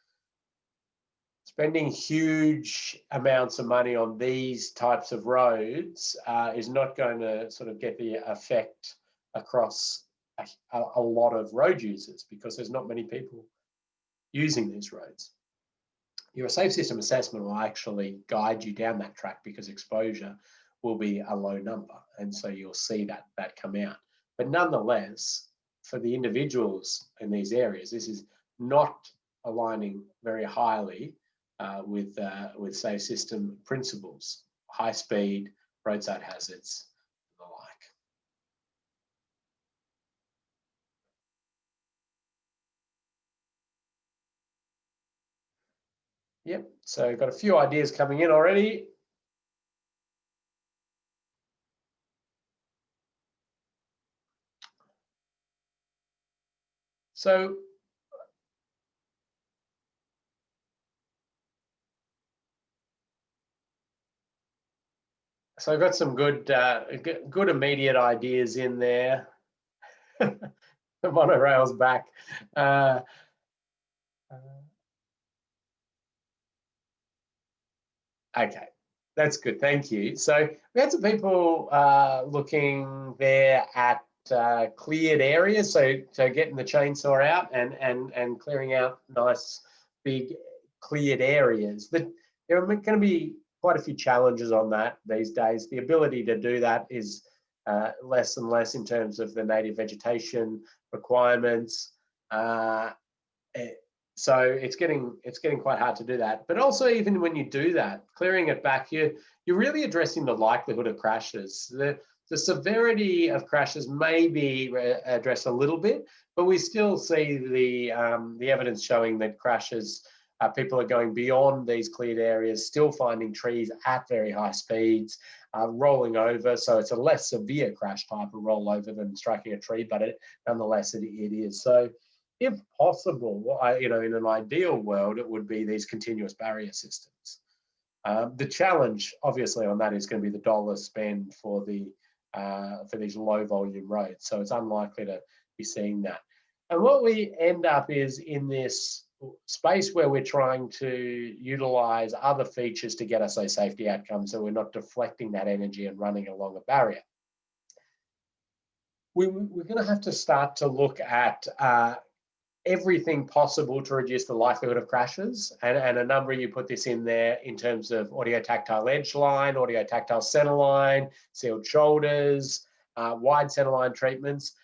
spending huge amounts of money on these types of roads is not going to sort of get the effect across a lot of road users, because there's not many people using these roads. Your safe system assessment will actually guide you down that track, because exposure will be a low number, and so you'll see that come out. But nonetheless, for the individuals in these areas, this is not aligning very highly with safe system principles, high speed, roadside hazards, and the like. Yep, so got a few ideas coming in already. So I've got some good immediate ideas in there. The monorail's back. Okay, that's good, thank you. So we had some people looking there at cleared areas, so getting the chainsaw out and clearing out nice big cleared areas. But there are going to be quite a few challenges on that these days. The ability to do that is less and less in terms of the native vegetation requirements. So it's getting quite hard to do that. But also, even when you do that, clearing it back, you're really addressing the likelihood of crashes. The severity of crashes may be addressed a little bit, but we still see the evidence showing that crashes, people are going beyond these cleared areas, still finding trees at very high speeds, rolling over. So it's a less severe crash type of rollover than striking a tree, but nonetheless it is. So if possible, in an ideal world, it would be these continuous barrier systems. The challenge, obviously, on that is going to be the dollar spend for these low volume roads. So it's unlikely to be seeing that. And what we end up is in this space where we're trying to utilize other features to get us those safety outcomes, so we're not deflecting that energy and running along a barrier. We're going to have to start to look at everything possible to reduce the likelihood of crashes, and a number of you put this in there in terms of audio tactile edge line, audio tactile center line, sealed shoulders, wide centerline treatments.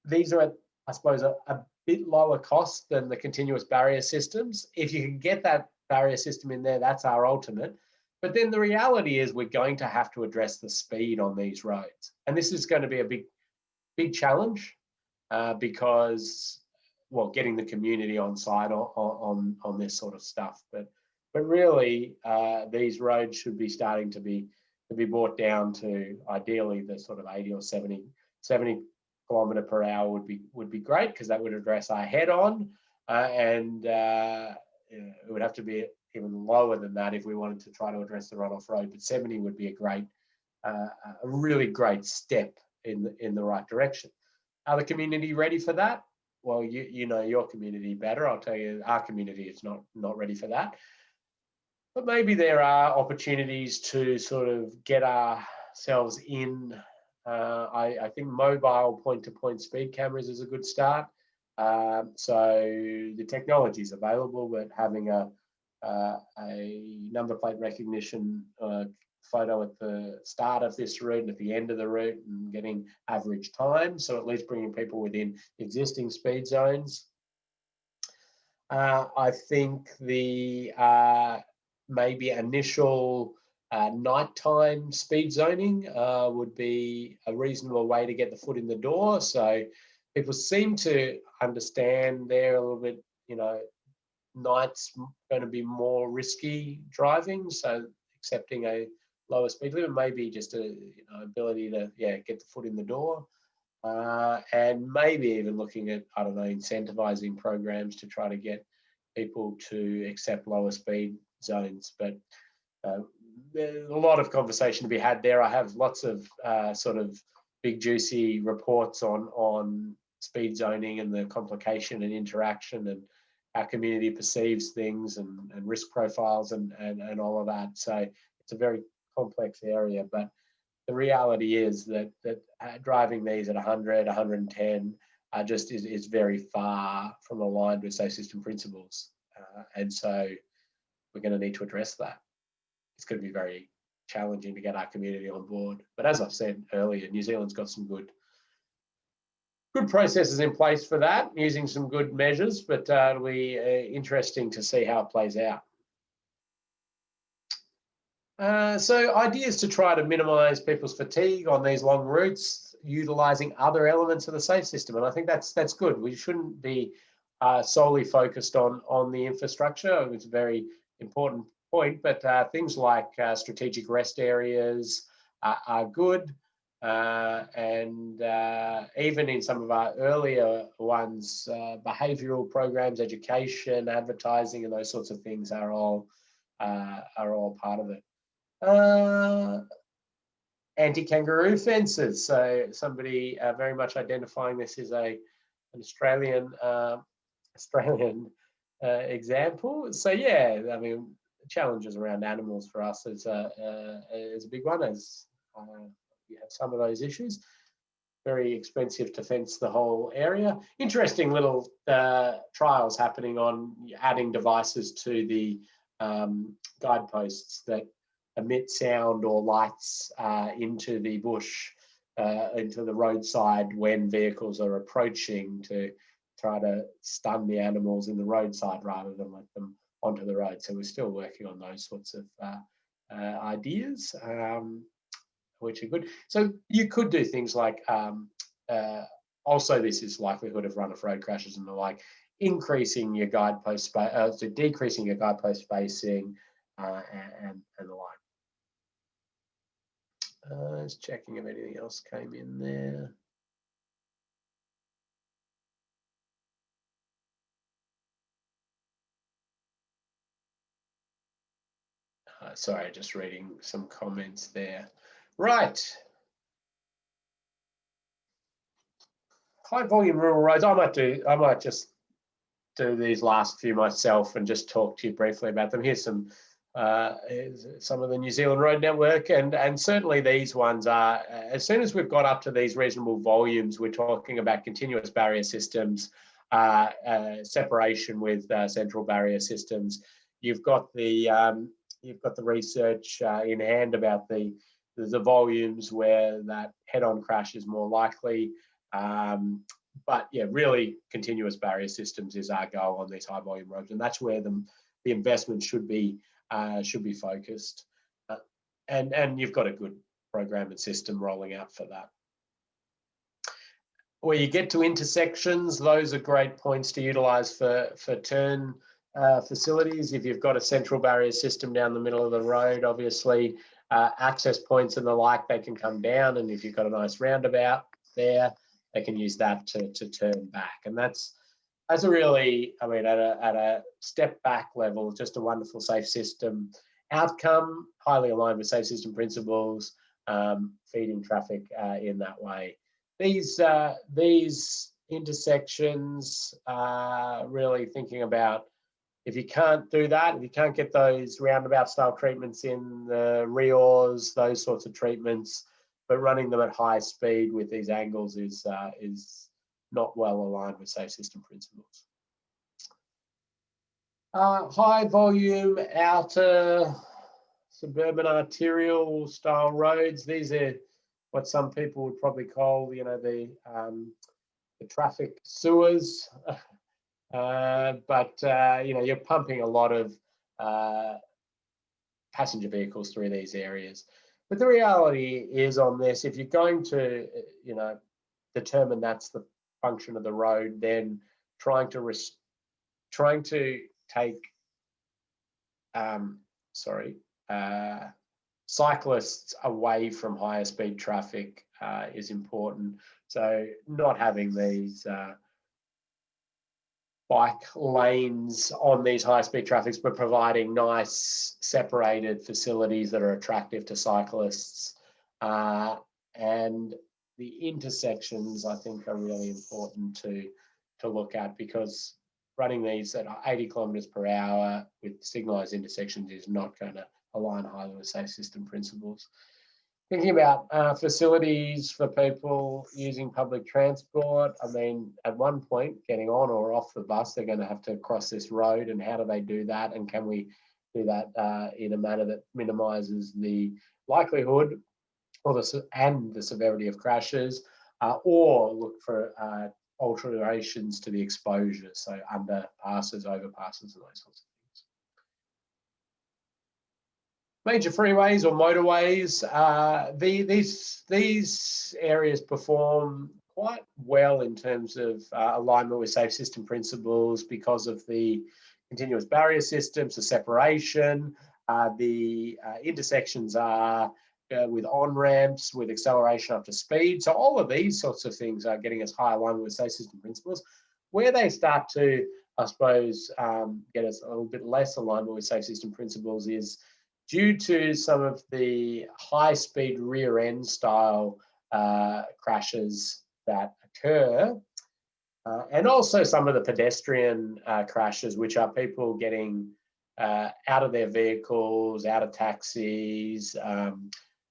These are, I suppose, a bit lower cost than the continuous barrier systems. If you can get that barrier system in there, that's our ultimate. But then the reality is we're going to have to address the speed on these roads. And this is going to be a big challenge because well, getting the community on side on this sort of stuff. But really, these roads should be starting to be brought down to ideally the sort of 80 or 70 kilometre per hour would be great, because that would address our head on, and it would have to be even lower than that if we wanted to try to address the runoff road. But 70 would be a really great step in the right direction. Are the community ready for that? Well, you know your community better. I'll tell you, our community is not ready for that. But maybe there are opportunities to sort of get ourselves in. I think mobile point-to-point speed cameras is a good start. So the technology is available, but having a number plate recognition photo at the start of this route and at the end of the route, and getting average time, so at least bringing people within existing speed zones. I think the maybe initial nighttime speed zoning would be a reasonable way to get the foot in the door. So people seem to understand there a little bit, you know, night's going to be more risky driving, so accepting a lower speed limit, maybe just a ability to get the foot in the door, and maybe even looking at, I don't know, incentivizing programs to try to get people to accept lower speed zones. But there's a lot of conversation to be had there. I have lots of sort of big juicy reports on speed zoning and the complication and interaction and how community perceives things and risk profiles and all of that. So it's a very complex area, but the reality is that driving these at 100, 110 just is very far from aligned with safe system principles. And so we're going to need to address that. It's going to be very challenging to get our community on board. But as I've said earlier, New Zealand's got some good processes in place for that, using some good measures, but it'll be interesting to see how it plays out. So ideas to try to minimise people's fatigue on these long routes, utilising other elements of the safe system, and I think that's good. We shouldn't be solely focused on the infrastructure. It's a very important point, but things like strategic rest areas are good. And even in some of our earlier ones, behavioural programs, education, advertising, and those sorts of things are all part of it. Anti-kangaroo fences. So somebody very much identifying this as an Australian example. So yeah, I mean, challenges around animals for us is a big one, as you have some of those issues. Very expensive to fence the whole area. Interesting little trials happening on adding devices to the guideposts that emit sound or lights into the bush, into the roadside when vehicles are approaching, to try to stun the animals in the roadside rather than let them onto the road. So we're still working on those sorts of ideas, which are good. So you could do things like, also this is likelihood of run-off road crashes and the like, increasing your guidepost space, so decreasing your guidepost spacing and the like. Just checking if anything else came in there. Sorry, just reading some comments there. Right. High volume rural roads. I might just do these last few myself and just talk to you briefly about them. Here's some of the New Zealand Road Network, and certainly these ones are, as soon as we've got up to these reasonable volumes, we're talking about continuous barrier systems, separation with central barrier systems. You've got the research in hand about the volumes where that head-on crash is more likely. But yeah, really continuous barrier systems is our goal on these high volume roads, and that's where the investment should be focused. And you've got a good program and system rolling out for that. Where you get to intersections, those are great points to utilise for turn facilities. If you've got a central barrier system down the middle of the road, obviously access points and the like, they can come down, and if you've got a nice roundabout there, they can use that to turn back. And that's a really, I mean, at a step back level, just a wonderful safe system outcome, highly aligned with safe system principles, feeding traffic in that way. These intersections, really thinking about, if you can't do that, if you can't get those roundabout style treatments in the reors, those sorts of treatments, but running them at high speed with these angles is not well aligned with safe system principles. High volume outer suburban arterial style roads. These are what some people would probably call, you know, the traffic sewers. But you know, you're pumping a lot of passenger vehicles through these areas. But the reality is on this, if you're going to, you know, determine that's the function of the road, then trying to take cyclists away from higher speed traffic is important. So not having these bike lanes on these high speed traffics, but providing nice separated facilities that are attractive to cyclists. And the intersections, I think, are really important to look at, because running these at 80 kilometers per hour with signalised intersections is not going to align highly with safe system principles. Thinking about facilities for people using public transport, I mean, at one point, getting on or off the bus, they're going to have to cross this road, and how do they do that? And can we do that in a manner that minimises the likelihood and the severity of crashes, or look for alterations to the exposure, so underpasses, overpasses, and those sorts of things. Major freeways or motorways, these areas perform quite well in terms of alignment with safe system principles because of the continuous barrier systems, the separation, the intersections are with on-ramps, with acceleration up to speed. So all of these sorts of things are getting us high alignment with safe system principles. Where they start to, I suppose, get us a little bit less alignment with safe system principles is due to some of the high-speed rear-end style crashes that occur, and also some of the pedestrian crashes, which are people getting out of their vehicles, out of taxis,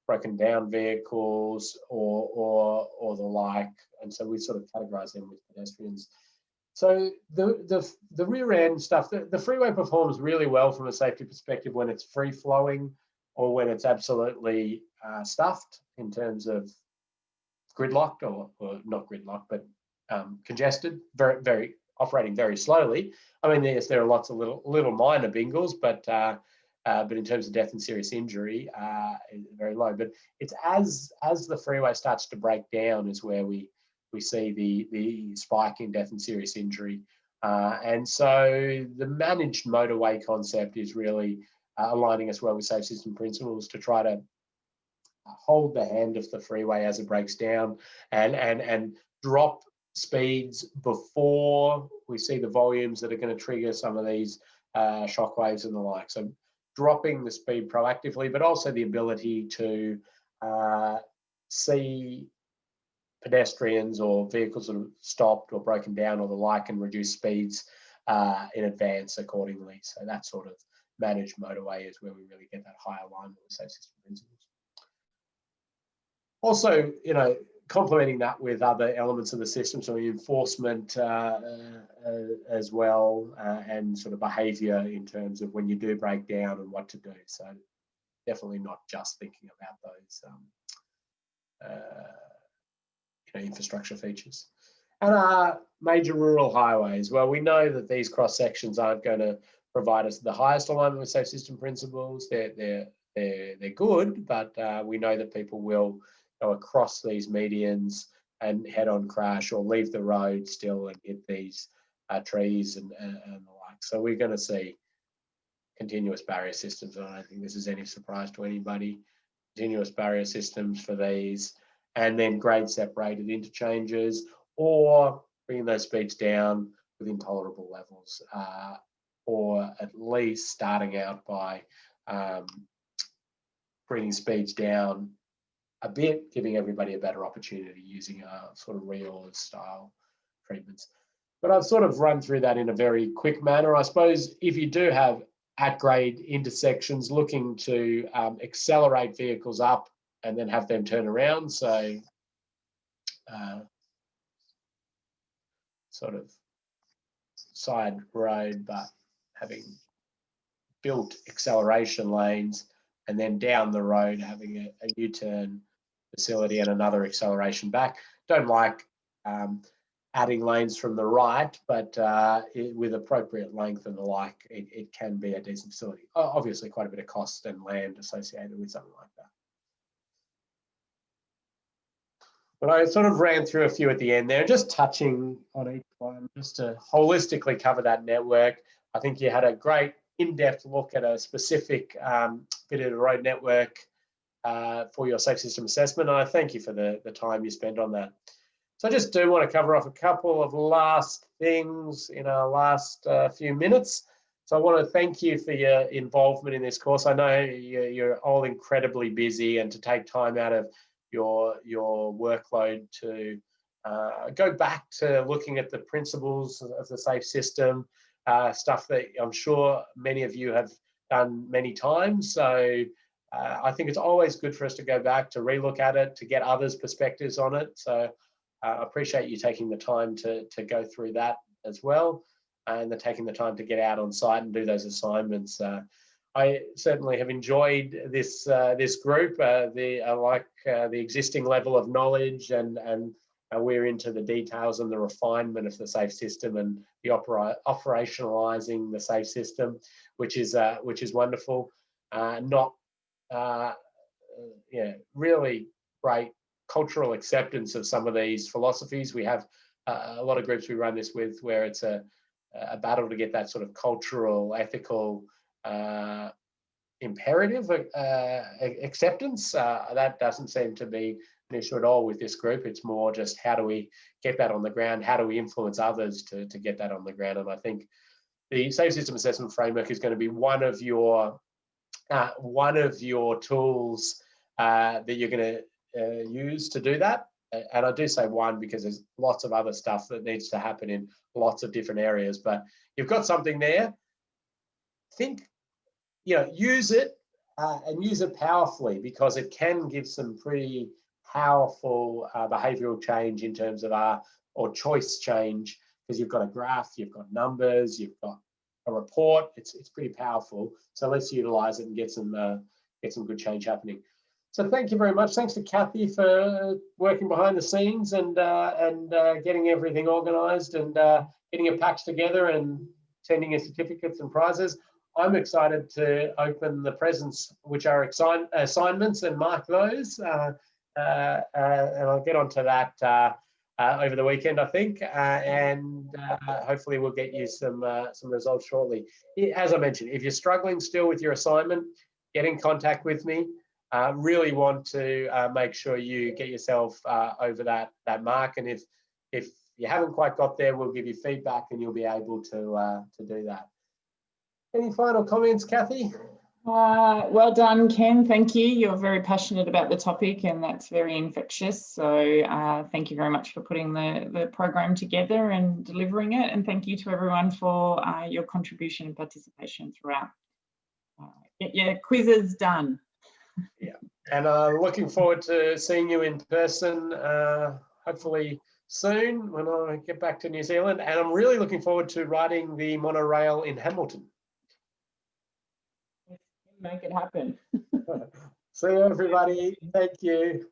broken down vehicles, or the like, and so we sort of categorise them with pedestrians. So the rear end stuff, the freeway performs really well from a safety perspective when it's free flowing, or when it's absolutely stuffed in terms of gridlocked, or not gridlocked, but congested, very operating very slowly. I mean, yes, there are lots of little minor bingles, but in terms of death and serious injury, very low. But it's as the freeway starts to break down is where we see the spike in death and serious injury. And so the managed motorway concept is really aligning us well with safe system principles to try to hold the hand of the freeway as it breaks down, and drop speeds before we see the volumes that are going to trigger some of these shockwaves and the like. So dropping the speed proactively, but also the ability to see pedestrians or vehicles that have stopped or broken down or the like, and reduce speeds in advance accordingly. So that sort of managed motorway is where we really get that high alignment with safe system principles. Also, you know, complementing that with other elements of the system, so enforcement as well, and sort of behaviour in terms of when you do break down and what to do. So definitely not just thinking about those infrastructure features. And major rural highways. Well, we know that these cross sections aren't going to provide us the highest alignment with safe system principles. They're good, but we know that people will go across these medians and head-on crash or leave the road still and hit these trees and the like. So we're going to see continuous barrier systems. I don't think this is any surprise to anybody. Continuous barrier systems for these, and then grade separated interchanges, or bringing those speeds down within tolerable levels, or at least starting out by bringing speeds down a bit, giving everybody a better opportunity using sort of reorder style treatments. But I've sort of run through that in a very quick manner. I suppose if you do have at-grade intersections looking to accelerate vehicles up and then have them turn around, so sort of side road, but having built acceleration lanes, and then down the road having a U-turn facility and another acceleration back. Don't like adding lanes from the right, but with appropriate length and the like, it can be a decent facility. Obviously, quite a bit of cost and land associated with something like that. But I sort of ran through a few at the end there, just touching on each one, just to holistically cover that network. I think you had a great in-depth look at a specific bit of the road network for your safe system assessment. And I thank you for the time you spent on that. So I just do want to cover off a couple of last things in our last few minutes. So I want to thank you for your involvement in this course. I know you're all incredibly busy, and to take time out of your workload to go back to looking at the principles of the safe system, stuff that I'm sure many of you have done many times. So I think it's always good for us to go back to relook at it, to get others' perspectives on it. So I appreciate you taking the time to go through that as well, and taking the time to get out on site and do those assignments. I certainly have enjoyed this this group. I like the existing level of knowledge, and we're into the details and the refinement of the safe system and the operationalizing the safe system, which is wonderful. Really great cultural acceptance of some of these philosophies. We have a lot of groups we run this with where it's a battle to get that sort of cultural, ethical, imperative acceptance. That doesn't seem to be an issue at all with this group. It's more just how do we get that on the ground? How do we influence others to get that on the ground? And I think the Safe System Assessment Framework is going to be one of your tools that you're going to use to do that. And I do say one because there's lots of other stuff that needs to happen in lots of different areas, but you've got something there. Use it and use it powerfully, because it can give some pretty powerful behavioral change in terms of or choice change, because you've got a graph, you've got numbers, you've got a report. It's pretty powerful. So let's utilize it and get some good change happening. So thank you very much. Thanks to Kathy for working behind the scenes and getting everything organised and getting it packed together and sending you certificates and prizes. I'm excited to open the presents, which are assignments, and mark those. And I'll get onto that over the weekend, I think, and hopefully we'll get you some results shortly. As I mentioned, if you're struggling still with your assignment, get in contact with me. Really want to make sure you get yourself over that mark, and if you haven't quite got there, we'll give you feedback and you'll be able to do that. Any final comments, Kathy? Well done, Ken. Thank you. You're very passionate about the topic, and that's very infectious. So thank you very much for putting the program together and delivering it. And thank you to everyone for your contribution and participation throughout. Get your quizzes done. Yeah, and looking forward to seeing you in person, hopefully soon when I get back to New Zealand. And I'm really looking forward to riding the monorail in Hamilton. Make it happen. See you, everybody. Thank you.